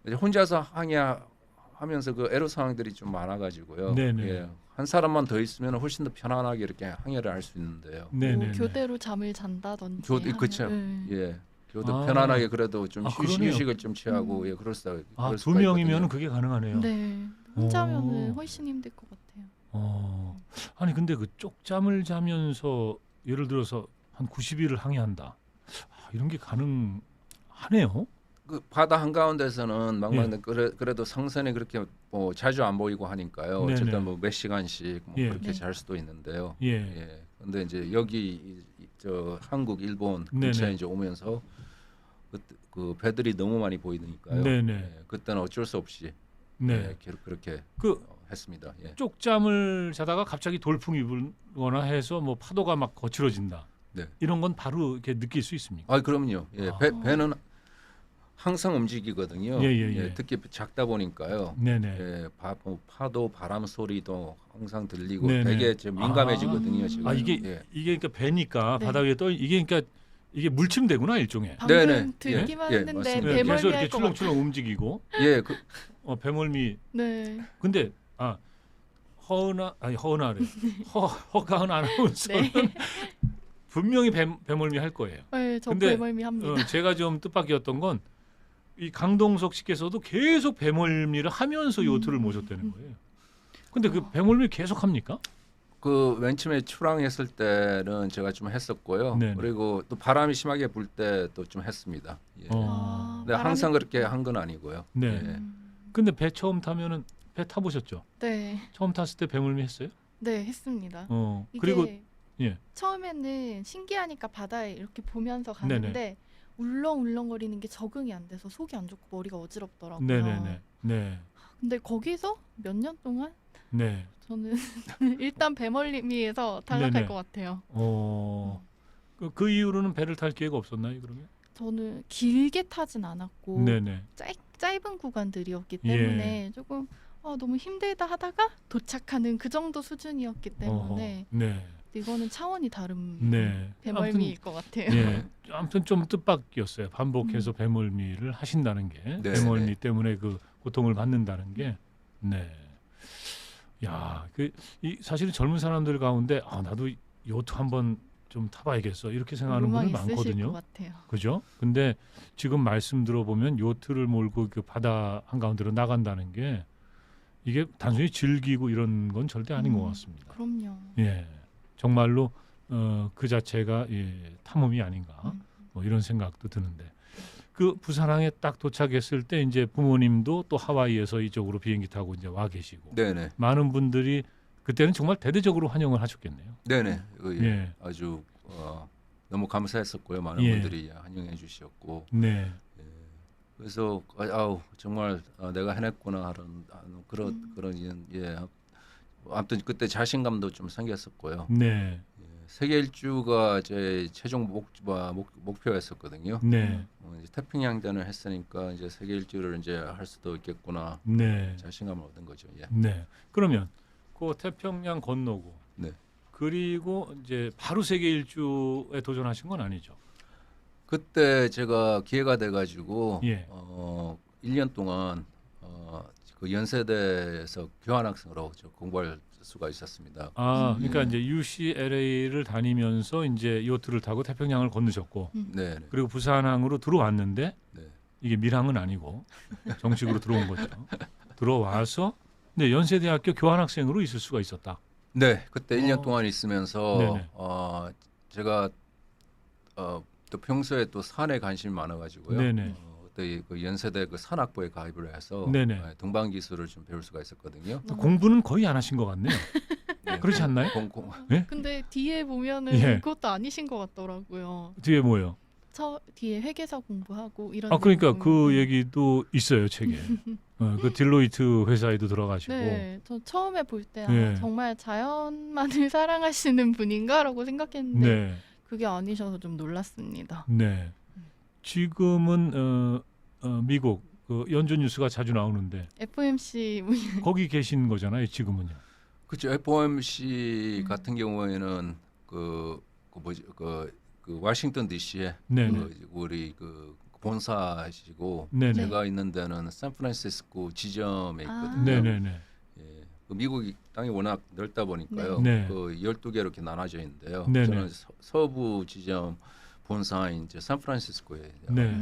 이제 혼자서 항해하면서 그 애로 상황들이 좀 많아가지고요. 네네. 예, 한 사람만 더 있으면 훨씬 더 편안하게 이렇게 항해를 할 수 있는데요. 네, 뭐 네, 네. 교대로 잠을 잔다든지. 그쵸. 네. 예, 저도 아. 편안하게 그래도 좀 그러네요. 휴식을 좀 취하고 예, 그럴 수. 아, 두 명이면 그게 가능하네요. 네. 혼자면은 오. 훨씬 힘들 것 같아요. 아니 근데 그 쪽잠을 자면서 예를 들어서 한 90일을 항해한다. 이런 게 가능하네요. 그 바다 한가운데서는 막막 예. 그래도 상선이 그렇게 뭐 자주 안 보이고 하니까요. 네네. 어쨌든 뭐 몇 시간씩 뭐 예. 그렇게 네. 잘 수도 있는데요. 예. 예. 근데 이제 여기 저 한국, 일본 근처에 네네. 이제 오면서 그 배들이 너무 많이 보이니까요. 네네. 예. 그때는 어쩔 수 없이 네. 예, 그렇게 그 했습니다. 예. 쪽잠을 자다가 갑자기 돌풍이 불거나 해서 뭐 파도가 막 거칠어진다. 네. 이런 건 바로 이렇게 느낄 수 있습니까? 아, 그럼요. 예. 아. 배는 항상 움직이거든요. 예. 특히 작다 보니까요. 네네. 예, 뭐 파도, 바람 소리도 항상 들리고 네네. 되게 좀 민감해지거든요. 아. 지금. 아 이게 예. 그러니까 배니까 네. 바다 위에 떠 이게 그러니까 이게 물침대구나 일종의. 방금 네네. 듣기만 예, 했는데 맞습니다. 네, 배멀미 계속 이렇게 할것 같아요. 출렁출렁 움직이고 예, 배멀미. 네. 근데 허은아래 허가은 아나운서는 네. 분명히 배멀미 할 거예요. 네, 저 근데, 배멀미 합니다. 제가 좀 뜻밖이었던 건 이 강동석 씨께서도 계속 배멀미를 하면서 요트를 모셨다는 거예요. 근데 그 배멀미 계속 합니까? 그 맨 처음에 출항했을 때는 제가 좀 했었고요. 네네. 그리고 또 바람이 심하게 불 때 또 좀 했습니다. 예. 아, 근데 항상 그렇게 한 건 아니고요. 네. 예. 근데 배 처음 타면은 배 타보셨죠? 네, 처음 탔을 때 배멀미 했어요? 네 했습니다. 이게 그리고 예. 처음에는 신기하니까 바다에 이렇게 보면서 가는데 울렁울렁거리는 게 적응이 안 돼서 속이 안 좋고 머리가 어지럽더라고요. 네네네. 네. 근데 거기서 몇 년 동안 네. 저는 일단 배멀미에서 탈락할 네네. 것 같아요. 그 이후로는 배를 탈 기회가 없었나요, 그러면? 저는 길게 타진 않았고 네네. 짧은 구간들이었기 예. 때문에 조금 너무 힘들다 하다가 도착하는 그 정도 수준이었기 때문에 네. 이거는 차원이 다른 네. 배멀미일 것 같아요. 예. 아무튼 좀 뜻밖이었어요. 반복해서 배멀미를 하신다는 게 네. 배멀미 네. 때문에 그 고통을 받는다는 게 네. 야, 사실은 젊은 사람들 가운데 나도 요트 한번 좀 타봐야겠어 이렇게 생각하는 로망 분들 있으실 많거든요. 것 같아요. 그죠? 근데 지금 말씀 들어보면 요트를 몰고 그 바다 한가운데로 나간다는 게 이게 단순히 즐기고 이런 건 절대 아닌 것 같습니다. 그럼요. 예, 정말로 그 자체가 탐험이 아닌가 뭐 이런 생각도 드는데 그 부산항에 딱 도착했을 때 이제 부모님도 또 하와이에서 이쪽으로 비행기 타고 이제 와 계시고 네네. 많은 분들이 그때는 정말 대대적으로 환영을 하셨겠네요. 네네. 예. 아주 너무 감사했었고요. 많은 예. 분들이 환영해 주셨고. 네, 그래서 정말 내가 해냈구나 하는 그런 예. 아무튼 그때 자신감도 좀 생겼었고요. 네, 세계 일주가 제 최종 목표였었거든요. 네, 이제 태평양전을 했으니까 이제 세계 일주를 이제 할 수도 있겠구나. 네, 자신감을 얻은 거죠. 예. 네. 그러면 그 태평양 건너고 네. 그리고 이제 바로 세계 일주에 도전하신 건 아니죠? 그때 제가 기회가 돼가지고 예. 1년 동안 그 연세대에서 교환학생으로 공부할 수가 있었습니다. 그러니까 이제 UCLA를 다니면서 이제 요트를 타고 태평양을 건너셨고 네. 그리고 부산항으로 들어왔는데 네. 이게 밀항은 아니고 정식으로 들어온 거죠. 들어와서 네, 연세대학교 교환학생으로 있을 수가 있었다. 네, 그때 1년 동안 있으면서 네네. 제가 또 평소에 또 산에 관심이 많아가지고요. 네네. 그때 그 연세대 그 산악부에 가입을 해서 네네. 동방 기술을 좀 배울 수가 있었거든요. 공부는 거의 안 하신 것 같네요. 네. 그렇지 않나요? 근데 뒤에 보면은 예. 그것도 아니신 것 같더라고요. 뒤에 뭐요? 뒤에 회계사 공부하고 이런. 그러니까 내용 그 보면은. 얘기도 있어요 책에. 그 딜로이트 회사에도 들어가시고. 네, 저 처음에 볼 때 네. 정말 자연만을 사랑하시는 분인가라고 생각했는데 네, 그게 아니셔서 좀 놀랐습니다. 네. 지금은 미국 그 연준 뉴스가 자주 나오는데 FOMC 거기 계신 거잖아요 지금은요. 그렇죠. FOMC 같은 경우에는 그 워싱턴 D.C.에 네네. 우리 본사시고 네네. 제가 있는 데는 샌프란시스코 지점에 있거든요. 네네네. 예. 미국이 땅이 워낙 넓다 보니까요. 네. 12개로 이렇게 나눠져 있는데요. 네네. 저는 서부 지점 본사인 이제 샌프란시스코에서 네.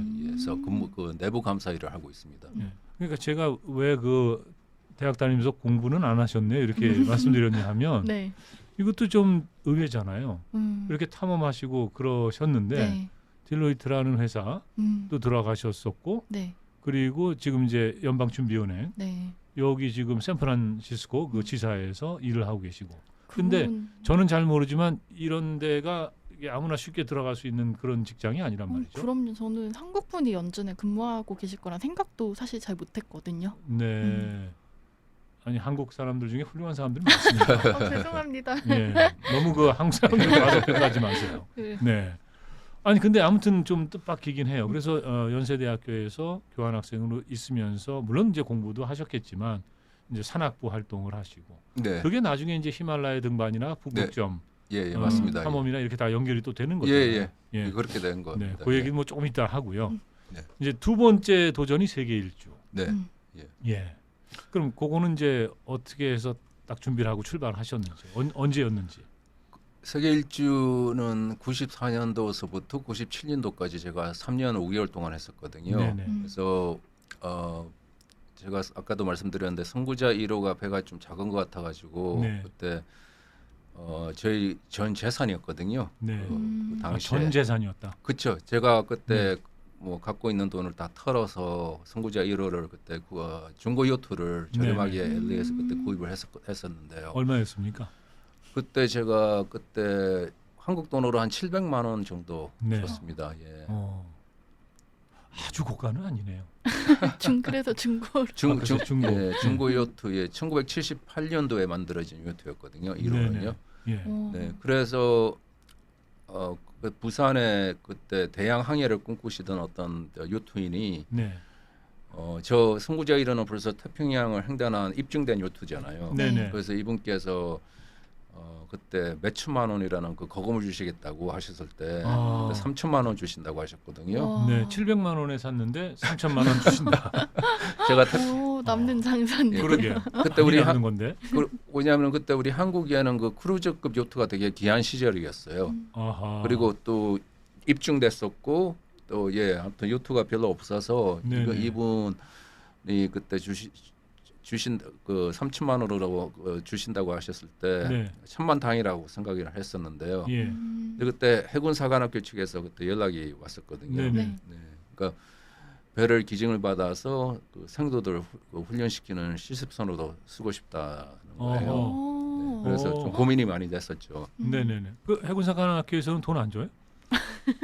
내부 감사 일을 하고 있습니다. 예. 그러니까 제가 왜 그 대학 다니면서 공부는 안 하셨네요 이렇게 말씀드렸냐 하면 네. 이것도 좀 의외잖아요. 음. 이렇게 탐험하시고 그러셨는데 네. 딜로이트라는 회사 또 들어가셨었고 네. 그리고 지금 이제 연방준비은행 네. 여기 지금 샌프란시스코 그 지사에서 일을 하고 계시고 근데 그분- 저는 잘 모르지만 이런 데가 이게 아무나 쉽게 들어갈 수 있는 그런 직장이 아니란 말이죠. 그럼요. 저는 한국 분이 연준에 근무하고 계실 거란 생각도 사실 잘 못했거든요. 네. 아니 한국 사람들 중에 훌륭한 사람들이 많습니다. 죄송합니다. 예. 너무 그 한국 사람들 와서 평가하지 마세요. 네. 네. 아니 근데 아무튼 좀 뜻밖이긴 해요. 그래서 연세대학교에서 교환학생으로 있으면서 물론 이제 공부도 하셨겠지만 이제 산악부 활동을 하시고 네. 그게 나중에 이제 히말라야 등반이나 북극점 예, 맞습니다. 탐험이나 이렇게 다 연결이 또 되는 거죠. 예. 예. 그렇게 된 네. 겁니다. 그 얘기는 뭐 조금 이따 하고요. 네. 이제 두 번째 도전이 세계 일주. 네. 예. 그럼 그거는 이제 어떻게 해서 딱 준비를 하고 출발하셨는지 언제였는지. 세계 일주는 94년도서부터 97년도까지 제가 3년 5개월 동안 했었거든요. 네네. 그래서 제가 아까도 말씀드렸는데 선구자 1호가 배가 좀 작은 것 같아가지고 네. 그때 저희 전 재산이었거든요. 네. 그 아, 당시에 전 재산이었다. 그렇죠. 제가 그때 뭐 갖고 있는 돈을 다 털어서 선구자 1호를 그때 중고 요트를 저렴하게 네네. LA에서 그때 구입을 했었는데요. 얼마였습니까? 그때 제가 그때 한국 돈으로 한 700만 원 정도 네. 줬습니다. 예. 아주 고가는 아니네요. 그래서 중고로. 그래서 중고. 예, 중고 요트에 1978년도에 만들어진 요트였거든요. 1호는요. 예. 네, 그래서 그 부산에 그때 대양 항해를 꿈꾸시던 어떤 요트인이 네. 저 선구자 1호는 벌써 태평양을 횡단한 입증된 요트잖아요. 네네. 그래서 이분께서 그때 몇 천만 원이라는 그 거금을 주시겠다고 하셨을 때 아. 3천만 원 주신다고 하셨거든요. 와. 네, 700만 원에 샀는데 3천만 원 주신다. 제가 오, 남는 장사인데. 예, 그러게요. 그때 우리 하는 건데. 왜냐하면 그때 우리 한국에는 그 크루즈급 요트가 되게 귀한 시절이었어요. 아하. 그리고 또 입증됐었고 또 아무튼 요트가 별로 없어서 네네. 이분이 그때 주신 그 3천만 원으로 주신다고 하셨을 때 네. 천만다행이라고 생각을 했었는데요. 예. 근데 그때 해군사관학교 측에서 그때 연락이 왔었거든요. 네네. 네. 네. 그러니까 배를 기증을 받아서 그 생도들 훈련시키는 실습선으로 쓰고 싶다는 거예요. 오. 그래서 좀 고민이 많이 됐었죠. 네네네. 그 해군사관학교에서는 돈 안 줘요?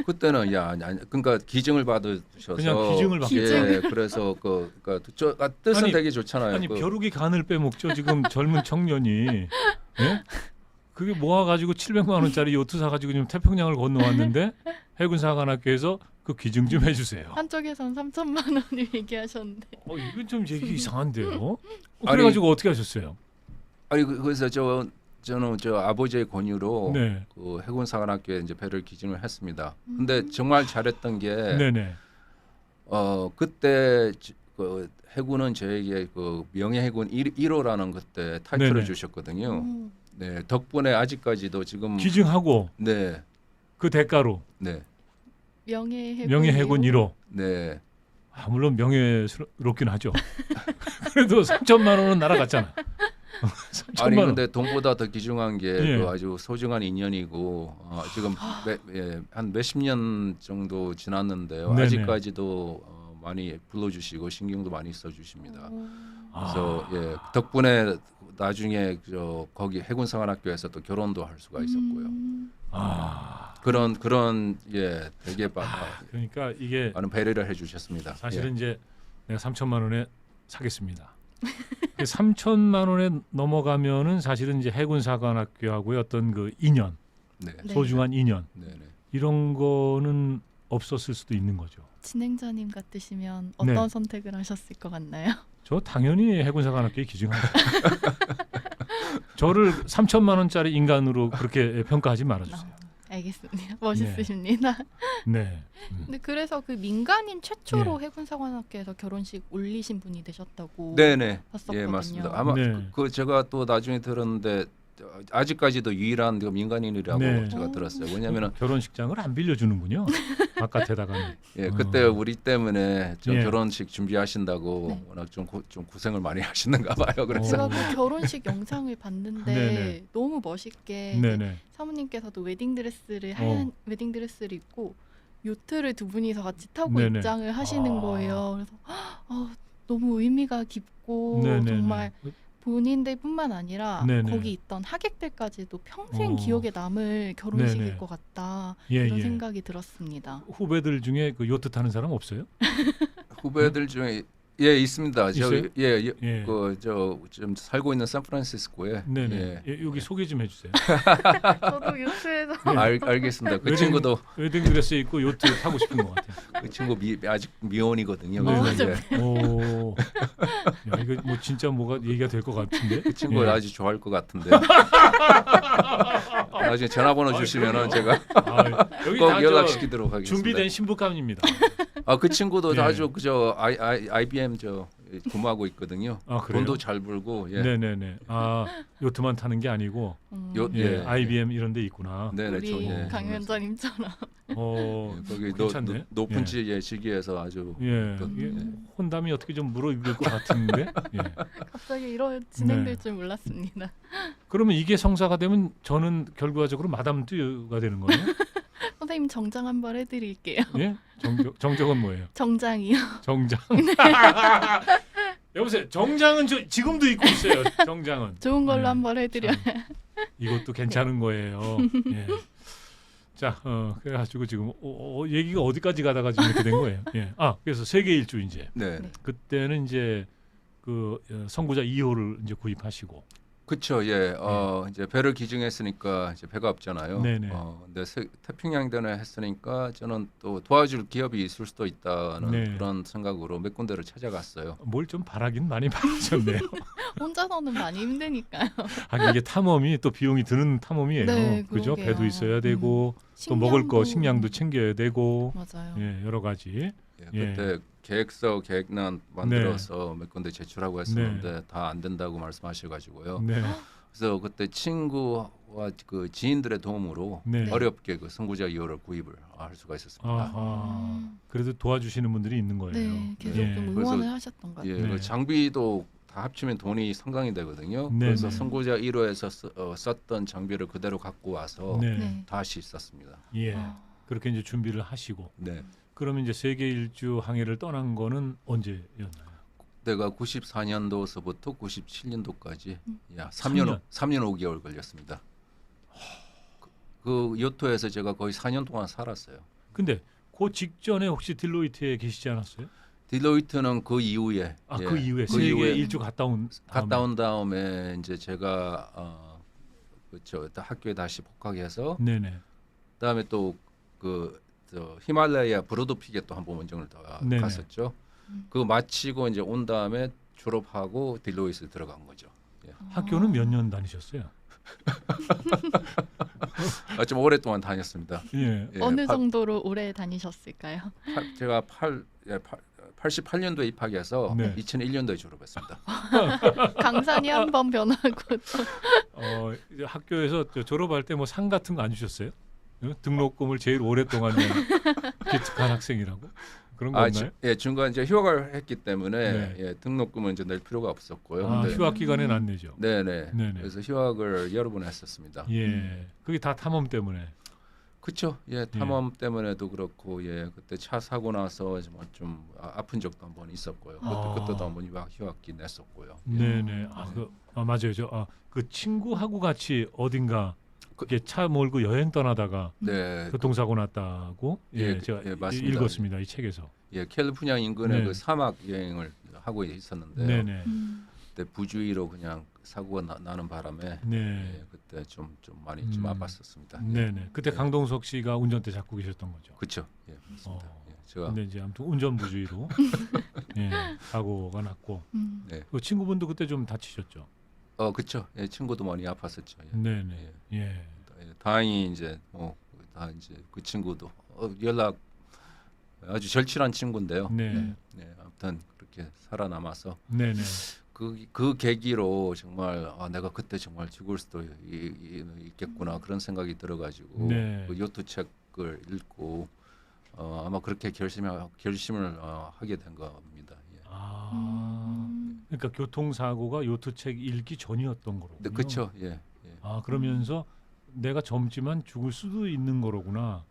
그때는 그러니까 기증을 받으셔서 그냥 기증을 받고. 예, 그래서 뜻은 아니, 되게 좋잖아요. 아니 벼룩이 간을 빼먹죠. 지금 젊은 청년이. 예? 그게 모아가지고 700만 원짜리 요트 사가지고 지금 태평양을 건너왔는데 해군사관학교에서 그 기증 좀 해주세요. 한쪽에선 3천만 원을 얘기하셨는데. 이건 좀 얘기 이상한데요. 아니, 그래가지고 어떻게 하셨어요? 아니 그래서 저는 아버지의 권유로 네. 그 해군사관학교에 이제 배를 기증을 했습니다. 근데 정말 잘했던 게 네네. 그때 그 해군은 저에게 그 명예해군 1호라는 그때 타이틀을 네네. 주셨거든요. 네, 덕분에 아직까지도 지금 기증하고 네, 그 대가로 네, 명예해군 1호. 네. 물론 명예스럽긴 하죠. 그래도 3천만 원은 날아갔잖아. 3천만 아니 원. 근데 돈보다 더 귀중한 게 예. 그 아주 소중한 인연이고 지금 한 몇십 년 정도 지났는데요. 네네. 아직까지도 많이 불러주시고 신경도 많이 써주십니다. 그래서 아. 덕분에 나중에 거기 해군사관학교에서 또 결혼도 할 수가 있었고요. 그런 되게 그러니까 이게 많은 배려를 해주셨습니다. 사실은 이제 내가 3천만 원에 사겠습니다. 3천만 원에 넘어가면은 사실은 이제 해군사관학교하고의 어떤 그 인연, 네, 네. 소중한 인연 네, 네. 이런 거는 없었을 수도 있는 거죠. 진행자님 같으시면 네. 어떤 선택을 하셨을 것 같나요? 저 당연히 해군사관학교에 기증하죠. 저를 3천만 원짜리 인간으로 그렇게 평가하지 말아주세요. 알겠습니다. 멋있으십니다. 네. 근데 그래서 그 민간인 최초로 해군사관학교에서 결혼식 올리신 분이 되셨다고 네네. 봤었거든요. 예, 맞습니다. 아마 네. 그 제가 또 나중에 들었는데 아직까지도 유일한 그 민간인이라고 네. 제가 들었어요. 왜냐면은 결혼식장을 안 빌려주는군요. 바깥에다가. 예, 그때 우리 때문에 좀 예. 결혼식 준비하신다고 네. 워낙 좀 고생을 많이 하시는가 봐요. 그래서 제가 그 결혼식 영상을 봤는데 네네. 너무 멋있게 이제 네네. 사모님께서도 웨딩드레스를 하얀 웨딩드레스를 입고 요트를 두 분이서 같이 타고 네네. 입장을 하시는 아. 거예요. 그래서 너무 의미가 깊고 네네네. 정말 본인들뿐만 아니라 네네. 거기 있던 하객들까지도 평생 어. 기억에 남을 결혼식일 네네. 것 같다 예, 이런 예. 생각이 들었습니다. 후배들 중에 그 요트 타는 사람 없어요? 후배들 중에 예 있습니다. 있어요? 예, 예. 그저 지금 살고 있는 샌프란시스코에 네네. 예. 예, 여기 소개 좀 해주세요. 저도 요트에서 알겠습니다. 그 웨딩- 친구도 웨딩드레스 입고 요트 타고 싶은 것 같아요. 그 친구 아직 미혼이거든요. 네, 그래서 네. 이제 오, 야, 이거 뭐 진짜 뭐가 얘기가 될 것 같은데. 그 친구 예. 아주 좋아할 것 같은데. 나중에 전화번호 주시면은 제가 아, 여기 꼭 다 연락시키도록 하겠습니다. 준비된 신부감입니다. 그 친구도 예. 아주 그저 IBM 저 근무하고 있거든요. 아 그래요? 돈도 잘 벌고 예. 네네네. 아 요트만 타는 게 아니고 요- 예, 예. IBM 이런 데 있구나. 네네 우리 저 예. 강 위원장님처럼 어, 예, 거기 괜찮네. 높은 예. 지에 시기에서 아주 예, 그- 이게 예. 혼담이 어떻게 좀 무르익을 것 같은데. 예. 갑자기 이런 진행될 네. 줄 몰랐습니다. 그러면 이게 성사가 되면 저는 결과적으로 마담 뚜가 되는 거예요? 선생님 정장 한 번 해드릴게요. 예? 정적은 뭐예요? 정장이요. 정장. 여보세요. 정장은 저 지금도 입고 있어요. 정장은. 좋은 걸로 네. 한 번 해드려요. 이것도 괜찮은 거예요. 예. 자, 그래가지고 지금 얘기가 어디까지 가다가 지금 이렇게 된 거예요. 예. 그래서 세계 일주 이제 네. 네. 그때는 이제 그 선구자 2호를 이제 구입하시고. 그렇죠. 예. 이제 배를 기증했으니까 이제 배가 없잖아요. 네네. 근데 태평양전에 했으니까 저는 또 도와줄 기업이 있을 수도 있다는 네. 그런 생각으로 몇 군데를 찾아갔어요. 뭘 좀 바라긴 많이 바라셨네요. 혼자서는 많이 힘드니까요. 이게 탐험이 또 비용이 드는 탐험이에요. 네, 그죠? 그러게요. 배도 있어야 되고 또 먹을 거 식량도 챙겨야 되고 맞아요. 예, 여러 가지. 예, 그때 계획란 만들어서 몇 군데 제출하고 했었는데 다 안 된다고 말씀하셔가지고요. 네. 그래서 그때 친구와 그 지인들의 도움으로 네. 어렵게 그 선구자 2호를 구입을 할 수가 있었습니다. 아하. 그래도 도와주시는 분들이 있는 거예요. 네, 계속 예. 좀 그래서- 응원을 하셨던 것 예, 같아요. 네. 그 장비도 다 합치면 돈이 상당히 되거든요. 네, 그래서 네. 선구자 1호에서 썼던 장비를 그대로 갖고 와서 네. 네. 다시 썼습니다. 예. 아, 그렇게 이제 준비를 하시고 네. 그러면 이제 세계 일주 항해를 떠난 거는 언제였나요? 내가 94년도서부터 97년도까지 야, 3년. 3년 5개월 걸렸습니다. 그 요토에서 제가 거의 4년 동안 살았어요. 근데 그 직전에 혹시 딜로이트에 계시지 않았어요? 딜로이트는 그 이후에 예, 그 이후에 그 세계 이후에 일주 갔다 온 갔다 온 다음에 이제 제가 그렇죠. 학교에 다시 복학해서 네네. 그다음에 또 그 히말라야 브로드픽에 또 한 번 원정을 더 네네. 갔었죠. 그거 마치고 이제 온 다음에 졸업하고 딜로이트 들어간 거죠. 학교는 몇 년 다니셨어요? 좀 오랫동안 다녔습니다. 예. 예, 어느 정도로 오래 다니셨을까요? 제가 88년도에 입학해서 네. 2001년도에 졸업했습니다. 강산이 한 번 변하고 또 이제 학교에서 졸업할 때 뭐 상 같은 거 안 주셨어요? 등록금을 제일 오랫동안 기특한 학생이라고 그런 거 없나요? 중간 이제 휴학을 했기 때문에 네. 예, 등록금은 이제 낼 필요가 없었고요. 근데 휴학 기간에는 안 내죠. 네네. 네네. 그래서 휴학을 여러 번 했었습니다. 예, 그게 다 탐험 때문에. 그렇죠. 예, 탐험 때문에도 그렇고 예, 그때 차 사고 나서 좀 아픈 적도 한 번 있었고요. 그때도 한 번 휴학기 냈었고요. 네네. 맞아요. 그 친구하고 같이 어딘가 이렇게 차 몰고 여행 떠나다가 네, 교통사고 났다고 제가 맞습니다. 읽었습니다. 이 책에서. 예, 캘리포니아 인근의 네. 그 사막 여행을 하고 있었는데요. 네네. 그때 부주의로 그냥 사고가 나는 바람에 네. 예, 그때 좀 많이 좀 아팠었습니다. 네네. 그때 네. 강동석 씨가 운전대 잡고 계셨던 거죠. 그렇죠. 예, 맞습니다. 예, 제가 근데 이제 아무튼 운전 부주의로 사고가 났고 음. 네. 그 친구분도 그때 좀 다치셨죠. 그쵸. 예, 친구도 많이 아팠었죠. 예. 네네. 예. 예. 예, 다행히 이제 다 이제 그 친구도 연락 아주 절친한 친구인데요. 네. 네, 아무튼 그렇게 살아남아서 네네. 그 계기로 정말 내가 그때 정말 죽을 수도 있겠구나 그런 생각이 들어가지고 네. 그 요트 책을 읽고 아마 그렇게 결심을 하게 된 겁니다. 예. 아. 그러니까 교통사고가 요트책 읽기 전이었던 거로군요. 네, 그렇죠. 예. 예. 아, 그러면서 내가 젊지만 죽을 수도 있는 거로구나.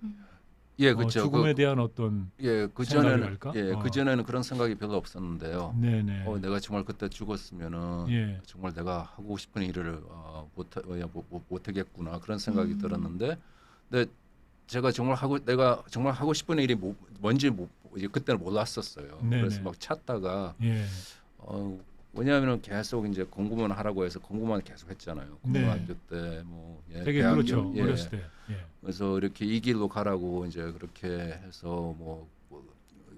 예, 그렇죠. 죽음에 대한 어떤 그 생각이랄까? 전에는 그 전에는 그런 생각이 별로 없었는데요. 네네. 내가 정말 그때 죽었으면은 예. 정말 내가 하고 싶은 일을 못 하겠구나 그런 생각이 들었는데, 근데 내가 정말 하고 싶은 일이 뭔지 그때는 몰랐었어요. 네네. 그래서 막 찾다가 예. 왜냐하면 계속 이제 공부만 하라고 해서 공부만 계속 했잖아요. 네. 고등학교 때 되게 대학교, 그렇죠. 예. 어렸을 때. 예. 그래서 이렇게 이 길로 가라고 이제 그렇게 해서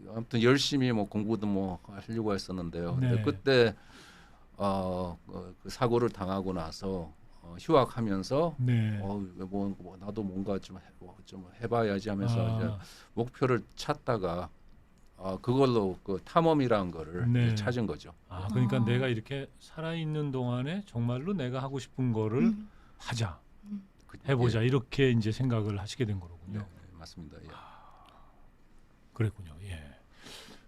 아무튼 열심히 공부도 하려고 했었는데요. 근데 네. 그때 그 사고를 당하고 나서 휴학하면서 네. 나도 뭔가 좀 해봐야지 하면서 이제 목표를 찾다가 그걸로 그 탐험이라는 거를 네. 이제 찾은 거죠. 그러니까 아. 내가 이렇게 살아있는 동안에 정말로 내가 하고 싶은 거를 하자, 해보자, 이렇게 이제 생각을 하시게 된 예, 거로군요. 네, 맞습니다. 예. 그랬군요. 예.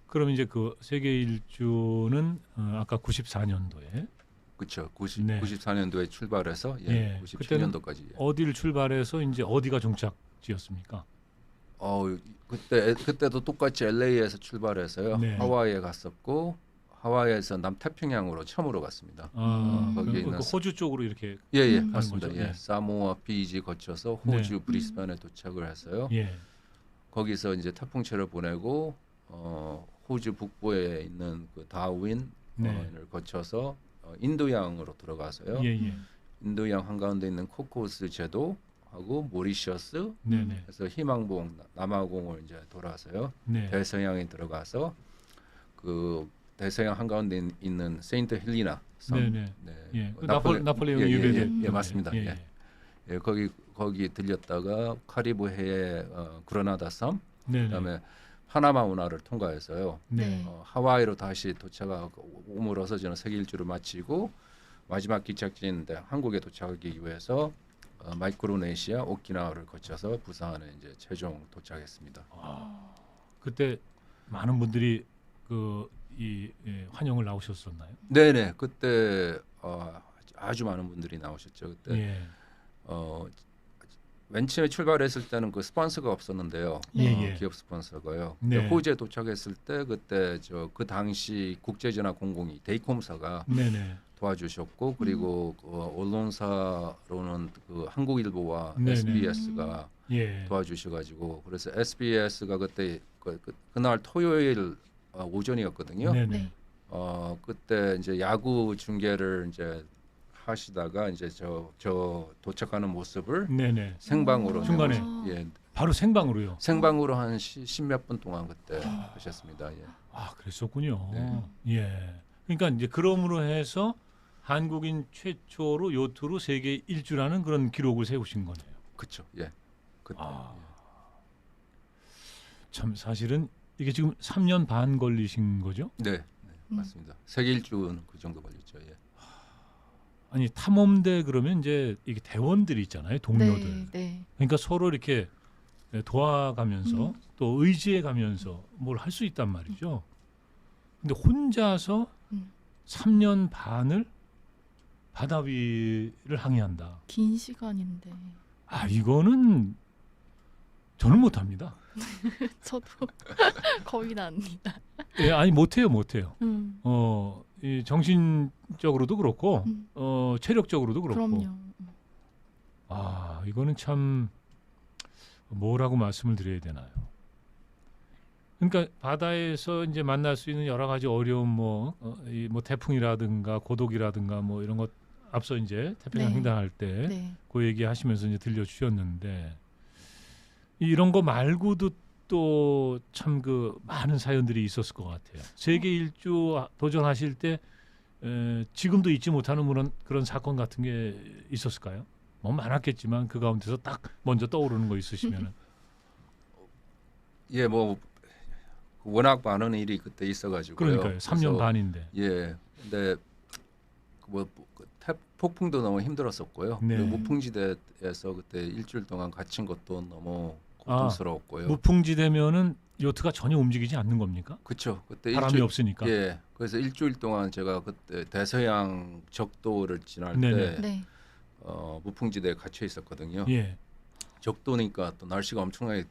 그럼 이제 그 세계 일주는 아까 94년도에 그렇죠. 네. 94년도에 출발해서 예. 97년도까지. 어디를 출발해서 이제 어디가 종착지였습니까? 그때도 똑같이 LA에서 출발해서요. 네. 하와이에 갔었고 하와이에서 남태평양으로 처음으로 갔습니다. 거기에 있는 호주 쪽으로 이렇게 예, 하는 맞습니다. 거죠? 예. 예. 사모아, 피지 거쳐서 호주 네. 브리스번에 도착을 했어요. 예. 거기서 이제 태풍철을 보내고 호주 북부에 있는 그 다윈을 네. 거쳐서 인도양으로 들어가서요. 예, 예. 인도양 한가운데 있는 코코스 제도하고 모리셔스, 네네. 그래서 희망봉 남아공을 이제 돌아서요. 네. 대서양에 들어가서 그 대서양 한가운데 있는 세인트 헬리나 섬. 네네. 네. 예. 그 나폴레- 나폴레옹 예, 예, 유배된. 예, 맞습니다. 예. 예. 예, 거기 들렸다가 카리브해의 그라나다 섬, 네네. 그다음에 파나마 운하를 통과해서요. 네. 하와이로 다시 도착하고 오므로서 저는 세계 일주를 마치고 마지막 기착지인 한국에 도착하기 위해서 마이크로네시아, 오키나와를 거쳐서 부산에 이제 최종 도착했습니다. 그때 많은 분들이 환영을 나오셨었나요? 네네, 그때 아주 많은 분들이 나오셨죠. 그때 예. 맨 처음에 출발했을 때는 그 스폰서가 없었는데요. 예. 기업 스폰서가요. 네. 근데 호주에 도착했을 때 그때 그 당시 국제전화공공이 데이콤사가 네네. 도와주셨고, 그리고 언론사로는 그 한국일보와 네네. SBS가 예. 도와주셔가지고, 그래서 SBS가 그때 그날 토요일 오전이었거든요. 네네. 네. 그때 이제 야구 중계를 이제 하시다가 이제 저 도착하는 모습을 네네. 생방으로 중간에. 예, 바로 생방으로요. 생방으로 한 10몇 분 동안 그때 하셨습니다. 예. 그랬었군요. 네. 예. 그러니까 이제 그럼으로 해서 한국인 최초로 요트로 세계 일주라는 그런 기록을 세우신 거네요. 그렇죠. 예. 그때. 참 사실은 이게 지금 3년 반 걸리신 거죠? 네, 맞습니다. 세계 일주는 그 정도 걸렸죠. 예. 아니 탐험대 그러면 이제 이게 대원들이 있잖아요, 동료들. 네. 그러니까 서로 이렇게 도와가면서 또 의지해가면서 뭘 할 수 있단 말이죠. 근데 혼자서 3년 반을 바다 위를 항해한다. 긴 시간인데. 이거는 저는 못합니다. 저도 거의 다 압니다. 예, 아니 못해요. 이 정신적으로도 그렇고 체력적으로도 그렇고. 그럼요. 이거는 참 뭐라고 말씀을 드려야 되나요? 그러니까 바다에서 이제 만날 수 있는 여러 가지 어려움, 뭐 태풍이라든가 고독이라든가 뭐 이런 것 앞서 이제 태평양 네. 횡단할 때 네. 그 얘기하시면서 이제 들려주셨는데 이런 거 말고도 또 참 그 많은 사연들이 있었을 것 같아요. 세계 일주 도전하실 때 지금도 잊지 못하는 그런 사건 같은 게 있었을까요? 뭐 많았겠지만 그 가운데서 딱 먼저 떠오르는 거 있으시면은. 예, 뭐 워낙 많은 일이 그때 있어가지고요. 그러니까요. 3년 그래서 반인데. 예, 근데 뭐 폭풍도 너무 힘들었었고요. 네. 그리고 무풍지대에서 그때 일주일 동안 갇힌 것도 너무 아, 고통스러웠고요. 무풍지대면은 요트가 전혀 움직이지 않는 겁니까? 그렇죠. 그때 바람이 없으니까. 예, 그래서 일주일 동안 제가 그때 대서양 적도를 지날 네네. 때 네. 무풍지대에 갇혀 있었거든요. 예. 적도니까 또 날씨가 엄청나게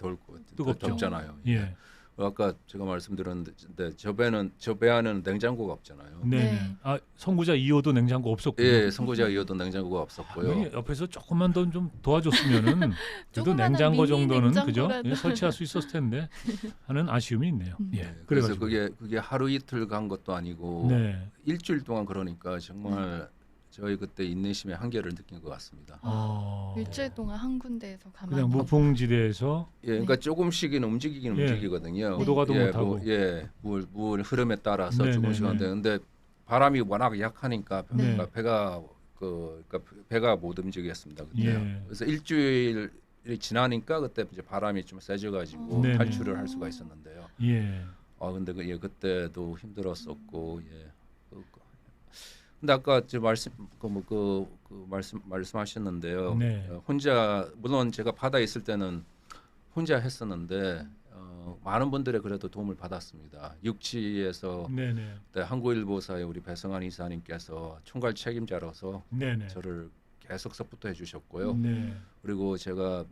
뜨겁죠. 덥잖아요. 예. 아까 제가 말씀드렸는데 저 배 안에는 냉장고가 없잖아요. 네. 네. 아, 선구자 2호도 냉장고 없었고요. 예, 선고자 이어도 냉장고가 없었고요. 여기 옆에서 조금만 더 좀 도와줬으면은 그래도 조그마한 냉장고 미니 정도는 그죠? 냉장고라도. 예, 설치할 수 있었을 텐데 하는 아쉬움이 있네요. 예. 네, 그래서 그래가지고. 그게 하루 이틀 간 것도 아니고 네. 일주일 동안 그러니까 정말 저희 그때 인내심의 한계를 느낀 것 같습니다. 일주일 동안 한 군데에서 가만히 그냥 무풍지대에서 예, 그러니까 네. 조금씩은 움직이긴 예. 움직이거든요. 오도가도 예, 못하고. 물 흐름에 따라서 네, 조금씩 네, 하는데 근데 바람이 워낙 약하니까 네. 그러니까 배가 못 움직였습니다. 그때. 예. 그래서 일주일이 지나니까 그때 이제 바람이 좀 세져가지고 네네. 탈출을 할 수가 있었는데요. 예. 근데 그때도 힘들었었고 예. 근데 아까 저 말씀하셨는데요. 네. 혼자 물론 제가 바다에 있을 때는 혼자 했었는데 많은 분들의 그래도 도움을 받았습니다. 육지에서 네네. 그때 한국일보사의 우리 배성환 이사님께서 총괄 책임자로서 네네. 저를 계속 서포트해 주셨고요. 네. 그리고 제가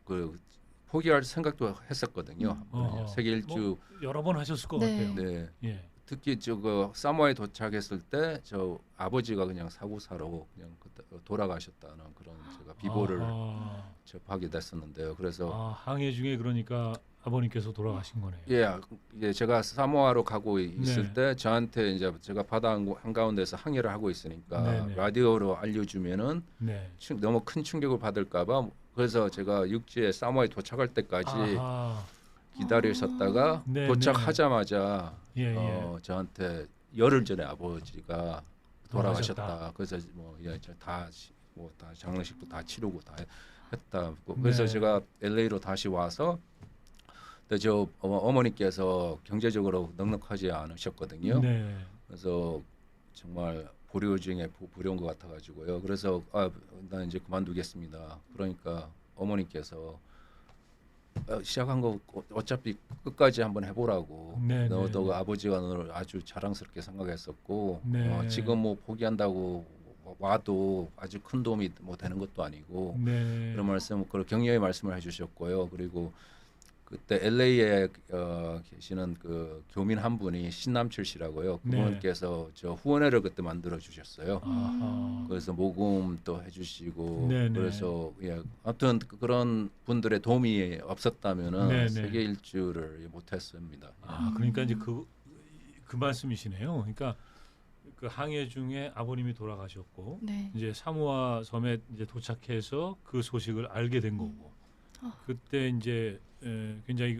그 포기할 생각도 했었거든요. 어허. 세계 일주 뭐 여러 번 하셨을 것 네. 같아요. 네. 예. 특히 저거 사모아에 도착했을 때 저 아버지가 그냥 사고사로 그냥 그때 돌아가셨다는 그런 제가 비보를 아하. 접하게 됐었는데요. 그래서 항해 중에 그러니까 아버님께서 돌아가신 거네요. 예, 제가 사모아로 가고 있을 네. 때 저한테 이제 제가 바다 한가운데서 항해를 하고 있으니까 네네. 라디오로 알려주면은 네. 너무 큰 충격을 받을까봐 그래서 제가 육지에 사모아에 도착할 때까지 아하. 기다리셨다가 네, 도착하자마자 예, 예. 저한테 열흘 전에 아버지가 돌아가셨다. 돌아가셨다. 그래서 다 장례식도 다 치르고 다 했다. 그래서 네. 제가 LA로 다시 와서 근데 저 어머니께서 경제적으로 넉넉하지 않으셨거든요. 네. 그래서 정말 보료 중에 보료인 것 같아가지고요. 그래서 나 이제 그만두겠습니다. 그러니까 어머니께서 시작한 거 어차피 끝까지 한번 해보라고. 네, 너도 네. 아버지가 너를 아주 자랑스럽게 생각했었고 네. 지금 뭐 포기한다고 와도 아주 큰 도움이 뭐 되는 것도 아니고 네. 그런 그런 격려의 말씀을 해주셨고요. 그리고 그때 LA에 계시는 그 교민 한 분이 신남철 씨라고요. 네. 그분께서 저 후원회를 그때 만들어 주셨어요. 아하. 그래서 모금도 해주시고 네네. 그래서 아무튼 그런 분들의 도움이 없었다면은 네네. 세계 일주를 못했습니다. 그러니까 이제 그 말씀이시네요. 그러니까 그 항해 중에 아버님이 돌아가셨고 네. 이제 사모아 섬에 이제 도착해서 그 소식을 알게 된 거고 그때 이제 굉장히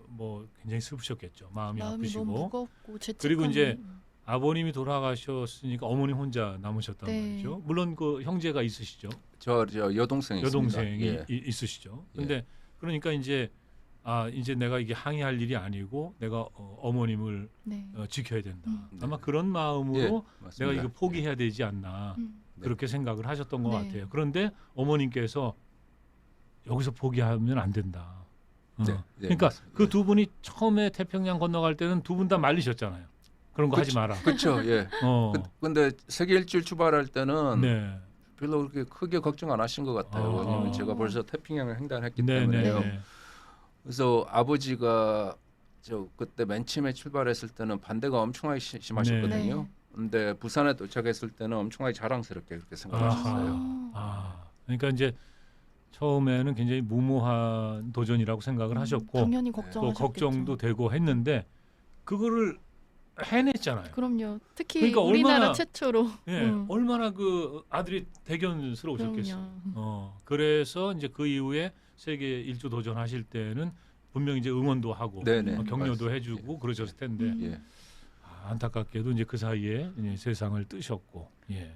뭐 굉장히 슬프셨겠죠. 마음이 마음이 아프시고 너무 무겁고 죄책감이. 그리고 이제 아버님이 돌아가셨으니까 어머니 혼자 남으셨단 네. 말이죠. 물론 그 형제가 있으시죠. 저 여동생이 여동생이 있습니다. 예. 있으시죠. 예. 근데 그러니까 이제 이제 내가 이게 항해할 일이 아니고 내가 어머님을 네. 지켜야 된다. 네. 아마 그런 마음으로 예, 내가 맞습니다. 이거 포기해야 되지 않나 네. 그렇게 생각을 하셨던 것 네. 같아요. 그런데 어머님께서 여기서 포기하면 안 된다. 네, 그러니까 맞습니다. 그 두 분이 처음에 태평양 건너갈 때는 두 분 다 말리셨잖아요. 그런 거 하지 마라. 그렇죠. 예. 근데 세계 일주일 출발할 때는 네. 별로 그렇게 크게 걱정 안 하신 것 같아요. 왜냐하면 제가 벌써 태평양을 횡단했기 네, 때문에요. 네. 그래서 아버지가 저 그때 맨 처음에 출발했을 때는 반대가 엄청나게 심하셨거든요. 네. 근데 부산에 도착했을 때는 엄청나게 자랑스럽게 그렇게 생각하셨어요. 그러니까 이제 처음에는 굉장히 무모한 도전이라고 생각을 하셨고 당연히 네. 또 걱정하셨겠죠. 걱정도 되고 했는데 그거를 해냈잖아요. 그럼요. 특히 그러니까 우리나라 얼마나- 최초로. 예, 얼마나 그 아들이 대견스러우셨겠어요. 그럼요. 그래서 이제 그 이후에 세계 일주 도전하실 때는 분명 이제 응원도 하고 네네. 격려도 맞습니다. 해주고 그러셨을 텐데 음. 예. 안타깝게도 이제 그 사이에 이제 세상을 뜨셨고, 예.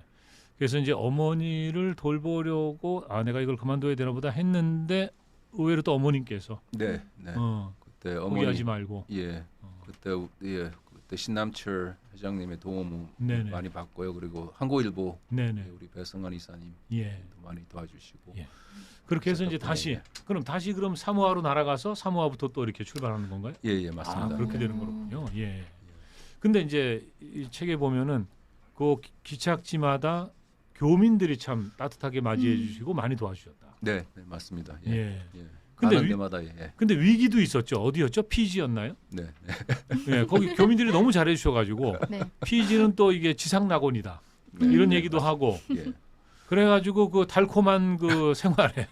그래서 이제 어머니를 돌보려고 내가 이걸 그만둬야 되나 보다 했는데 의외로 또 어머님께서 네, 네. 그때 포기하지 말고, 예, 그때 신남철 회장님의 도움을 네네. 많이 받고요. 그리고 한국일보 네네, 우리 배성환 이사님 예. 많이 도와주시고. 예. 그렇게 해서 이제 덕분에, 다시 예. 그럼 사모아로 날아가서 사모아부터 또 이렇게 출발하는 건가요? 예, 예, 맞습니다. 그렇게 예. 되는 거군요. 예. 근데 이제 이 책에 보면은 그 기착지마다 교민들이 참 따뜻하게 맞이해 주시고 많이 도와주셨다. 네, 네, 맞습니다. 예. 예. 예. 근데 가는 위- 데마다 예. 근데 위기도 있었죠. 어디였죠? 피지였나요? 네, 네. 예. 거기 교민들이 너무 잘해 주셔 가지고 네. 피지는 또 이게 지상 낙원이다. 네, 이런 네, 얘기도 하고 예. 그래 가지고 그 달콤한 그 생활에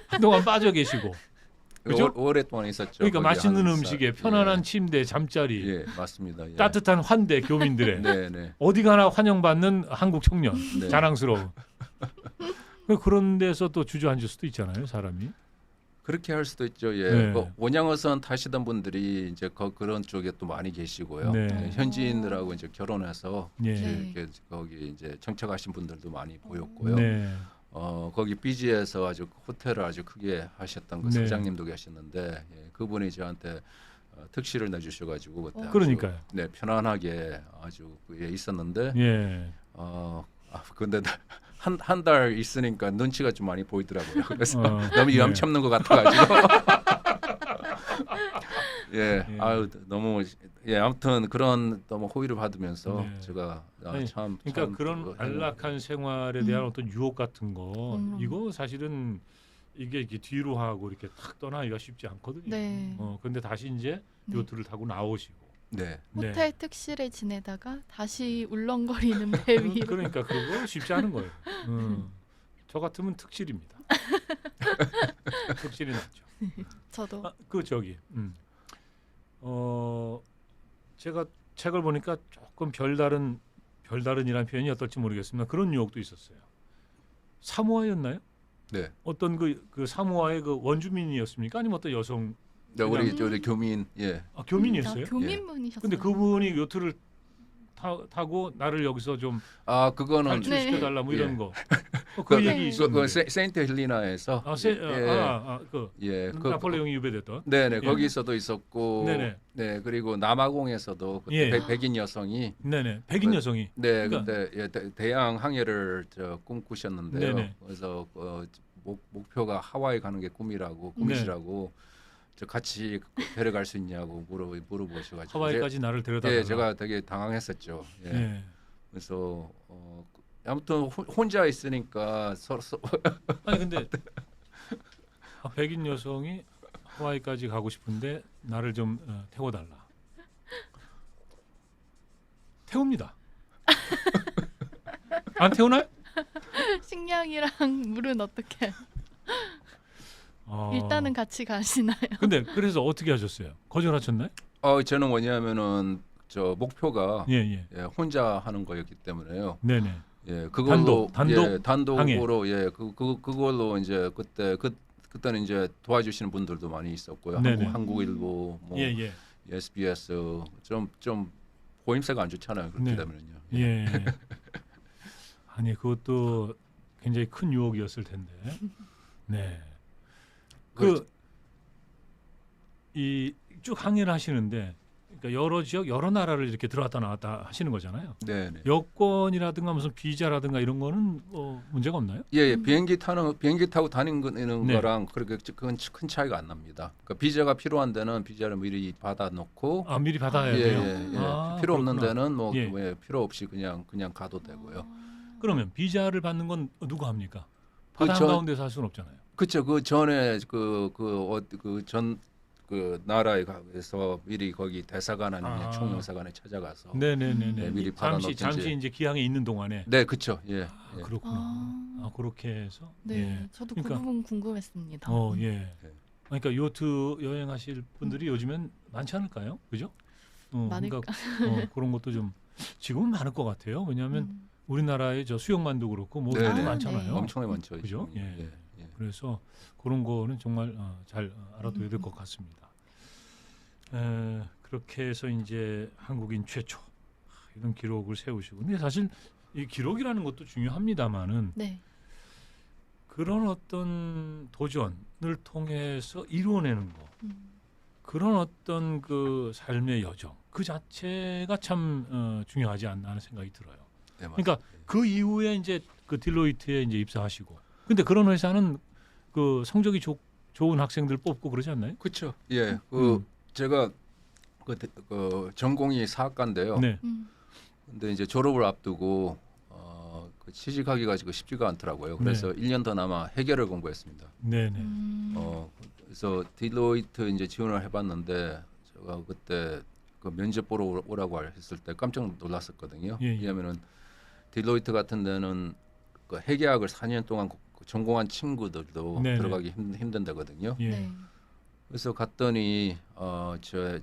한동안 빠져 계시고. 그죠? 오랫동안 있었죠. 그러니까 거기 맛있는 한 음식에 살. 편안한 침대, 잠자리, 예, 맞습니다. 예. 따뜻한 환대 교민들의 네, 네. 어디 가나 환영받는 한국 청년 네. 자랑스러운 그런 데서 또 주저앉을 수도 있잖아요 사람이. 그렇게 할 수도 있죠. 예. 네. 원양어선 타시던 분들이 이제 그런 쪽에 또 많이 계시고요. 네. 예, 현지인들하고 이제 결혼해서 예. 네. 이렇게 거기 이제 정착하신 분들도 많이 보였고요. 네. 거기 비지에서 아주 호텔을 아주 크게 하셨던 그 네. 사장님도 계셨는데 예, 그분이 저한테 특시를 내주셔가지고 그때 아주, 그러니까요. 네, 편안하게 아주 있었는데 예. 근데 한 달 있으니까 눈치가 좀 많이 보이더라고요. 그래서 너무 네. 염치없는 것 같아가지고 예, 예. 아유 너무 아무튼 그런 너무 호의를 받으면서 네. 제가 아니, 참 그러니까 참 그런 그거 안락한 생활에 대한 어떤 유혹 같은 거 이거 사실은 이게 이렇게 뒤로 하고 이렇게 탁 떠나기가 쉽지 않거든요. 네. 근데 다시 이제 네. 요트를 타고 나오시고. 네. 호텔 특실에 지내다가 다시 울렁거리는 배 위로. 그러니까 그거 쉽지 않은 거예요. 저 같으면 특실입니다. 특실이 낫죠. 저도 그 저기 제가 책을 보니까 조금 별다른이라는 표현이 어떨지 모르겠습니다. 그런 유혹도 있었어요. 사모아였나요? 네. 어떤 그 사모아의 그 원주민이었습니까? 아니면 어떤 여성 네, 우리 그냥- 저기 교민 교민이었어요? 교민분이셨어요. 근데 그분이 요트를 타고 나를 여기서 좀 그거는 탈출시켜 달라 뭐 이런 예. 거. 그 네. 얘기 있었는데. 세인트 헬리나에서 나폴레옹이 유배됐던. 네네 예. 거기서도 있었고 네네. 네 그리고 남아공에서도 그때 예. 백인 여성이 네네. 백인 여성이. 네 그러니까- 그때 대양 항해를 꿈꾸셨는데요. 네네. 그래서 목표가 하와이 가는 게 꿈이시라고 저 같이 데려갈 수 있냐고 물어보셔가지고 하와이까지 나를 데려다. 예, 제가 되게 당황했었죠. 예. 예. 그래서 아무튼 혼자 있으니까 서로 아니 근데 백인 여성이 하와이까지 가고 싶은데 나를 좀 태워달라. 태웁니다. 안 태우나요? 식량이랑 물은 어떻게? 어, 일단은 같이 가시나요? 근데 그래서 어떻게 하셨어요? 거절하셨나요? 저는 뭐냐면은 저 목표가 예. 혼자 하는 거였기 때문에요. 네네. 예, 그걸로 단독 단독으로 그걸로 이제 그때는 이제 도와주시는 분들도 많이 있었고요. 네네. 한국일보, 뭐 예. SBS 좀 보임새가 안 좋잖아요. 그렇게 네. 되면은요. 예. 아니 그것도 굉장히 큰 유혹이었을 텐데. 네. 이 쭉 항해를 하시는데, 그러니까 여러 지역, 여러 나라를 이렇게 들어왔다 나왔다 하시는 거잖아요. 네. 여권이라든가 무슨 비자라든가 이런 거는 문제가 없나요? 예, 비행기 타고 다니는 네. 거랑 그렇게 그건 큰 차이가 안 납니다. 그러니까 비자가 필요한 데는 비자를 미리 받아놓고 미리 받아야 예, 돼요. 예. 필요 없는 그렇구나. 데는 뭐 예. 필요 없이 그냥 가도 되고요. 그러면 비자를 받는 건 누가 합니까? 그 바다 전- 한가운데서 할 수는 없잖아요. 그렇죠. 그 전에 그 나라에 가서 미리 거기 대사관 아니면 총영사관에 찾아가서 네네네. 네, 미리 잠시 받아놓든지. 이제 기항에 있는 동안에. 네, 그렇죠. 예. 그렇구나. 그렇게 해서. 네, 예. 저도 그러니까- 그 부분 궁금했습니다. 예. 네. 그러니까 요트 여행하실 분들이 요즘엔 많지 않을까요? 그죠? 많을까? 그러니까 그런 것도 좀 지금은 많을 것 같아요. 왜냐하면 우리나라의 저 수영만도 그렇고 뭐 네, 되게 네. 많잖아요. 엄청나게 많죠. 그죠? 지금. 예. 예. 그래서 그런 거는 정말 잘 알아둬야 될 것 같습니다. 그렇게 해서 이제 한국인 최초 이런 기록을 세우시고 근데 사실 이 기록이라는 것도 중요합니다만은 네. 그런 어떤 도전을 통해서 이루어내는 거 음. 그런 어떤 그 삶의 여정 그 자체가 참 중요하지 않나 하는 생각이 들어요. 네, 그러니까 맞습니다. 그 이후에 이제 그 딜로이트에 이제 입사하시고 근데 그런 회사는 그 성적이 좋은 학생들 뽑고 그러지 않나요? 그렇죠. 예, 그 음. 제가 그 전공이 사학과인데요. 네. 근데 이제 졸업을 앞두고 그 취직하기가 지금 쉽지가 않더라고요. 그래서 1년 더 남아 회계를 공부했습니다. 네네. 그래서 딜로이트 이제 지원을 해봤는데 제가 그때 그 면접 보러 오라고 했을 때 깜짝 놀랐었거든요. 예, 예. 왜냐하면은 딜로이트 같은 데는 그 회계학을 4년 동안 전공한 친구들도 네네. 들어가기 힘든다거든요. 예. 네. 그래서 갔더니 저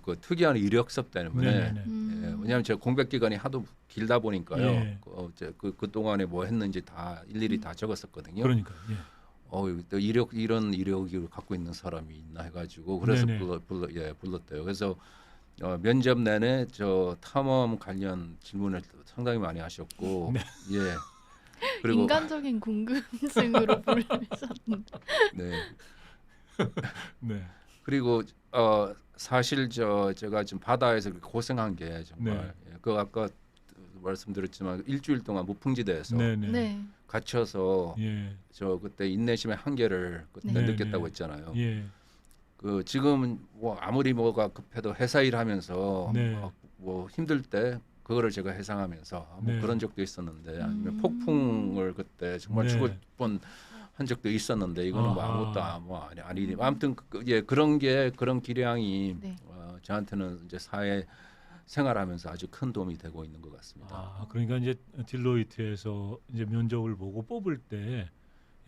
그 특이한 이력서 때문에 네네네. 예, 왜냐하면 제 공백 기간이 하도 길다 보니까요. 예. 그 동안에 뭐 했는지 다 일일이 다 적었었거든요. 그러니까 예. 또 이런 이력을 갖고 있는 사람이 있나 해가지고 그래서 네네. 불렀대요. 그래서 면접 내내 저 탐험 관련 질문을 상당히 많이 하셨고, 네. 예. 그리고 인간적인 궁금증으로 부르셨는데. 네. 네. 그리고 사실 제가 지금 바다에서 그렇게 고생한 게 정말 그 아까 말씀드렸지만 일주일 동안 무풍지대에서 네네. 네. 갇혀서 예. 저 그때 인내심의 한계를 그때 네. 느꼈다고 네. 했잖아요. 예. 그 지금은 뭐 아무리 뭐가 급해도 회사 일하면서 네. 뭐 힘들 때 그거를 제가 해상하면서 뭐 네. 그런 적도 있었는데 아니면 음. 폭풍을 그때 정말 네. 죽을 뻔 한 적도 있었는데 이거는 뭐 아하. 아무것도 아니 아무튼 그런 기량이 네. 저한테는 이제 사회 생활하면서 아주 큰 도움이 되고 있는 것 같습니다. 아, 그러니까 이제 딜로이트에서 이제 면접을 보고 뽑을 때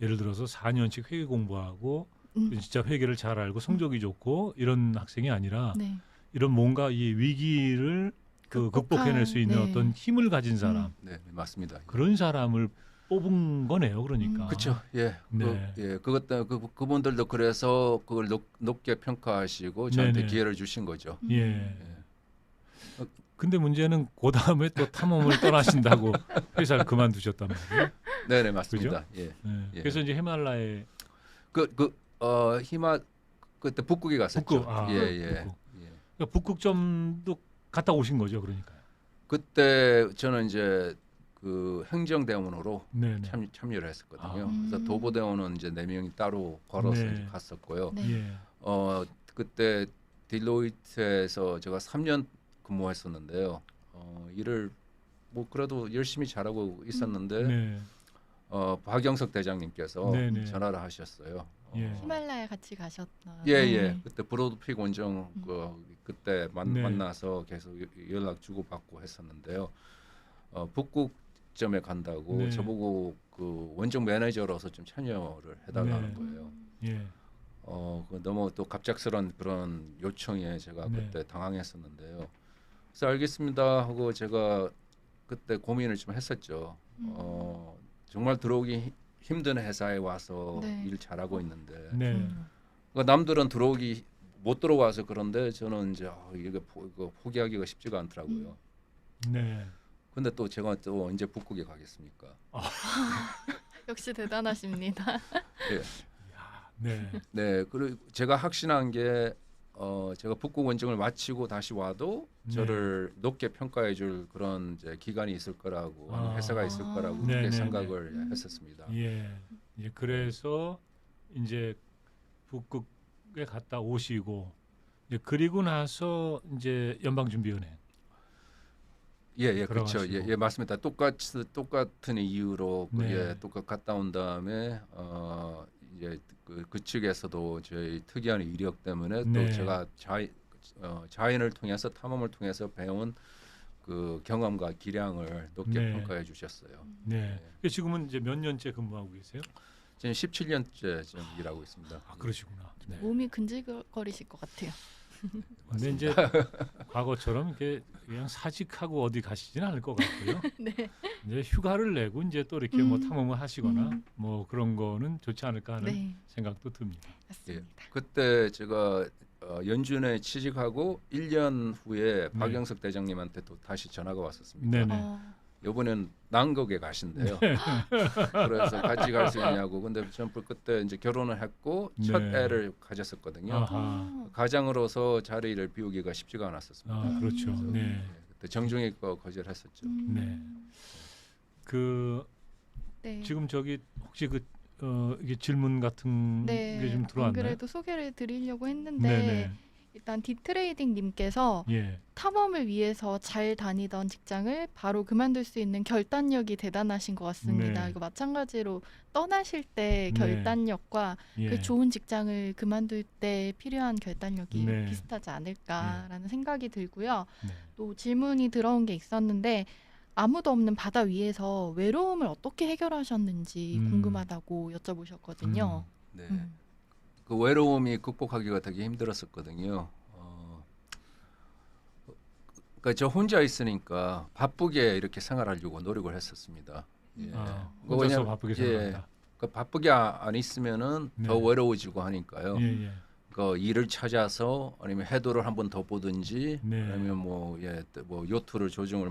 예를 들어서 4년씩 회계 공부하고 진짜 회계를 잘 알고 성적이 좋고 이런 학생이 아니라 네. 이런 뭔가 이 위기를 극복해낼 수 있는 네. 어떤 힘을 가진 사람 네, 맞습니다. 그런 사람을 뽑은 거네요. 그러니까. 그렇죠. 예, 네. 그것 때문에 그분들도 그래서 그걸 높게 평가하시고 저한테 네네. 기회를 주신 거죠. 예. 근데 문제는 그 다음에 또 탐험을 떠나신다고 회사를 그만두셨단 말이에요. 네, 맞습니다. 예. 네. 예. 그래서 이제 히말라야 히마 그때 북극에 갔었죠. 북극, 예. 북극. 그러니까 북극점도 갔다 오신 거죠, 그러니까. 그때 저는 이제 그 행정대원으로 네네. 참여를 했었거든요. 아. 그래서 도보대원은 이제 4명이 따로 걸어서 네. 이제 갔었고요. 네. 예. 그때 딜로이트에서 제가 3년 근무했었는데요. 일을 뭐 그래도 열심히 잘하고 있었는데 네. 박영석 대장님께서 네네. 전화를 하셨어요. 예. 히말라야 같이 가셨나? 예. 그때 브로드픽 원정 음. 그때 네. 만나서 계속 연락 주고 받고 했었는데요. 북극점에 간다고 네. 저보고 그 원정 매니저로서 좀 참여를 해달라는 네. 거예요. 예. 너무 또 갑작스런 그런 요청에 제가 네. 그때 당황했었는데요. 그래서 알겠습니다 하고 제가 그때 고민을 좀 했었죠. 정말 들어오기 힘든 회사에 와서 네. 일 잘하고 있는데 네. 그러니까 남들은 들어오기 못 들어와서 그런데 저는 이제 이거 포기하기가 쉽지가 않더라고요. 네. 근데 또 제가 또 언제 북극에 가겠습니까? 역시 대단하십니다. 예. 네. 네, 그리고 제가 확신한 게 제가 북극 원정을 마치고 다시 와도 네. 저를 높게 평가해줄 그런 이제 기관이 있을 거라고 아. 회사가 있을 거라고 네, 그렇게 네, 생각을 네. 했었습니다. 예. 예. 그래서 이제 북극에 갔다 오시고 이제 그리고 나서 이제 연방준비은행 예, 그렇죠. 들어가시고. 예, 맞습니다. 똑같은 이유로 네. 똑같 갔다 온 다음에 이제 그 측에서도 저희 특이한 이력 때문에 네. 또 제가 자연을 통해서 탐험을 통해서 배운 그 경험과 기량을 높게 네. 평가해 주셨어요. 네. 지금은 이제 몇 년째 근무하고 계세요? 지금 17년째 지금 일하고 있습니다. 아, 그러시구나. 네. 몸이 근질거리실 것 같아요. 근데 이제 과거처럼 이렇게 그냥 사직하고 어디 가시지는 않을 것 같고요. 네. 이제 휴가를 내고 이제 또 이렇게 뭐 탐험을 하시거나 뭐 그런 거는 좋지 않을까 하는 네. 생각도 듭니다. 맞습니다. 그때 제가 연준에 취직하고 1년 후에 네. 박영석 대장님한테 또 다시 전화가 왔었습니다. 네네. 이번엔 남극에 가신대요. 그래서 같이 갈 수 있냐고. 근데 전 그때 이제 결혼을 했고 첫 네. 애를 가졌었거든요. 아하. 가장으로서 자리를 비우기가 쉽지가 않았었습니다. 아 그렇죠. 그래서 네. 그때 정중히껏 거절했었죠. 네. 그 네. 지금 저기 혹시 이게 질문 같은 네. 게 좀 안 들어왔나요? 그래도 소개를 드리려고 했는데 네네. 일단 디트레이딩님께서 예. 탐험을 위해서 잘 다니던 직장을 바로 그만둘 수 있는 결단력이 대단하신 것 같습니다. 네. 이거 마찬가지로 떠나실 때 네. 결단력과 예. 그 좋은 직장을 그만둘 때 필요한 결단력이 네. 비슷하지 않을까라는 생각이 들고요. 네. 또 질문이 들어온 게 있었는데 아무도 없는 바다 위에서 외로움을 어떻게 해결하셨는지 궁금하다고 여쭤보셨거든요. 네. 음. 그 외로움이 극복하기가 되게 힘들었었거든요. 그러니까 저 혼자 있으니까 바쁘게 이렇게 생활하려고 노력을 했었습니다. 예. 아, 그거 혼자서 왜냐면- 바쁘게 예. 생각한다. 그러니까 바쁘게 안 있으면은 네. 더 외로워지고 하니까요. 예, 예. 그 일을 찾아서 아니면 해도를 한 번 더 보든지 네. 아니면 뭐 요트를 조정을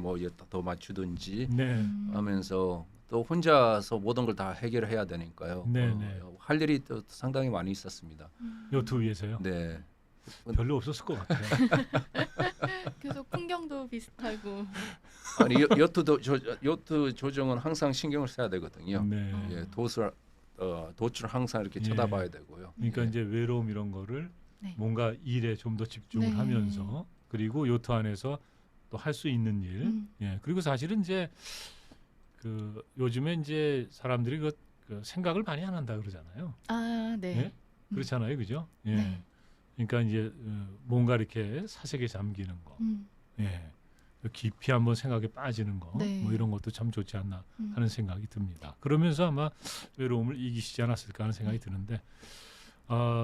더 맞추든지 네. 하면서 또 혼자서 모든 걸 다 해결해야 되니까요. 네, 네. 할 일이 또 상당히 많이 있었습니다. 요트 위에서요? 네. 별로 없었을 것 같아요. 그래서 풍경도 비슷하고. 아니 요트 조정은 항상 신경을 써야 되거든요. 네. 예, 도출 항상 이렇게 예. 쳐다봐야 되고요. 그러니까 예. 이제 외로움 이런 거를 네. 뭔가 일에 좀 더 집중을 네. 하면서 그리고 요트 안에서 또 할 수 있는 일. 음. 예. 그리고 사실은 이제 요즘에 이제 사람들이 그 생각을 많이 안 한다 그러잖아요. 아, 네. 예? 그렇잖아요, 그죠? 예. 네. 그러니까 이제 뭔가 이렇게 사색에 잠기는 거, 예, 깊이 한번 생각에 빠지는 거, 네. 뭐 이런 것도 참 좋지 않나 음. 하는 생각이 듭니다. 그러면서 아마 외로움을 이기시지 않았을까 하는 생각이 드는데,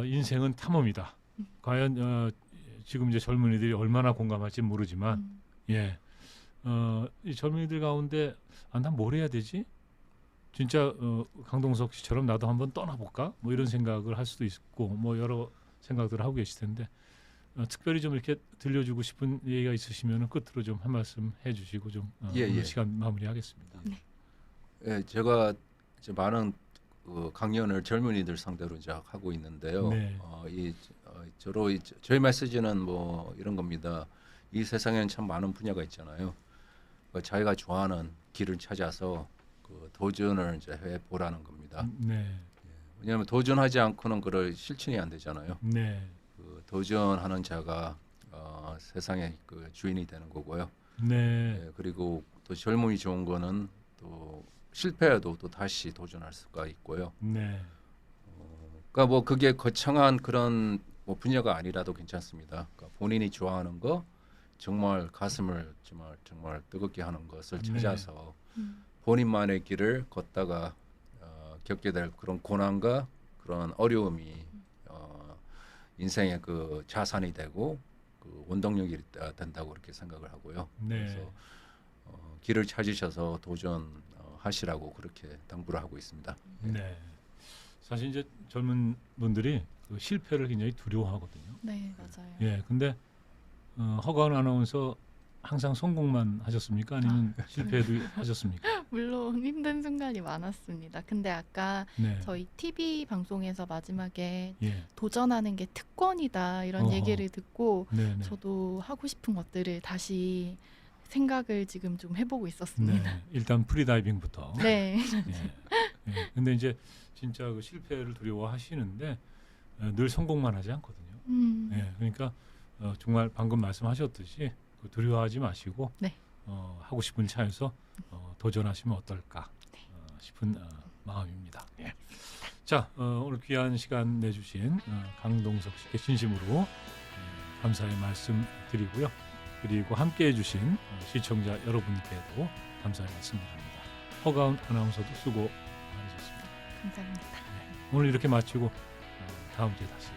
인생은 탐험이다. 과연 지금 이제 젊은이들이 얼마나 공감할지 모르지만, 예, 이 젊은이들 가운데 난 뭘 해야 되지? 진짜 강동석 씨처럼 나도 한번 떠나볼까? 뭐 이런 생각을 할 수도 있고, 뭐 여러 생각들을 하고 계실 텐데 특별히 좀 이렇게 들려주고 싶은 얘기가 있으시면 끝으로 좀 한 말씀 해주시고 좀 오늘 시간 마무리하겠습니다. 네. 예, 제가 이제 많은 강연을 젊은이들 상대로 이제 하고 있는데요. 네. 저희 메시지는 뭐 이런 겁니다. 이 세상에는 참 많은 분야가 있잖아요. 자기가 좋아하는 길을 찾아서 도전을 이제 해보라는 겁니다. 네. 왜냐하면 도전하지 않고는 그럴 실천이 안 되잖아요. 네. 도전하는 자가 세상의 주인이 되는 거고요. 네. 예, 그리고 또 젊음이 좋은 거는 또 실패해도 또 다시 도전할 수가 있고요. 네. 그러니까 뭐 그게 거창한 그런 뭐 분야가 아니라도 괜찮습니다. 그러니까 본인이 좋아하는 거 정말 가슴을 정말 뜨겁게 하는 것을 찾아서 본인만의 길을 걷다가 겪게 될 그런 고난과 그런 어려움이 인생의 그 자산이 되고 그 원동력이 된다고 그렇게 생각을 하고요. 네. 그래서 길을 찾으셔서 도전하시라고 그렇게 당부를 하고 있습니다. 네. 사실 이제 젊은 분들이 그 실패를 굉장히 두려워하거든요. 네, 맞아요. 예. 근데 허가은 아나운서 항상 성공만 하셨습니까? 아니면 실패도 하셨습니까? 물론 힘든 순간이 많았습니다. 근데 아까 네. 저희 TV 방송에서 마지막에 예. 도전하는 게 특권이다 이런 어허. 얘기를 듣고 네. 네. 저도 하고 싶은 것들을 다시 생각을 지금 좀 해보고 네. 있었습니다. 일단 프리다이빙부터. 네. 예. 예. 근데 이제 진짜 그 실패를 두려워하시는데 늘 성공만 하지 않거든요. 예. 그러니까 정말 방금 말씀하셨듯이 두려워하지 마시고 네. 하고 싶은 차에서 도전하시면 어떨까 싶은 마음입니다. 예. 자, 오늘 귀한 시간 내주신 강동석 씨께 진심으로 감사의 말씀 드리고요. 그리고 함께해 주신 시청자 여러분께도 감사의 말씀 드립니다. 허가은 아나운서도 수고 많으셨습니다. 감사합니다. 오늘 이렇게 마치고 다음 주에 다시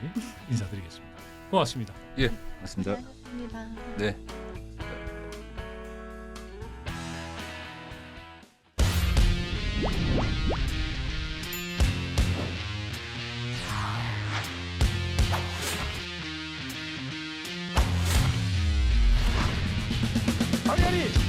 인사드리겠습니다. 고맙습니다. 예, 맞습니다. 고맙습니다. 네. 방열이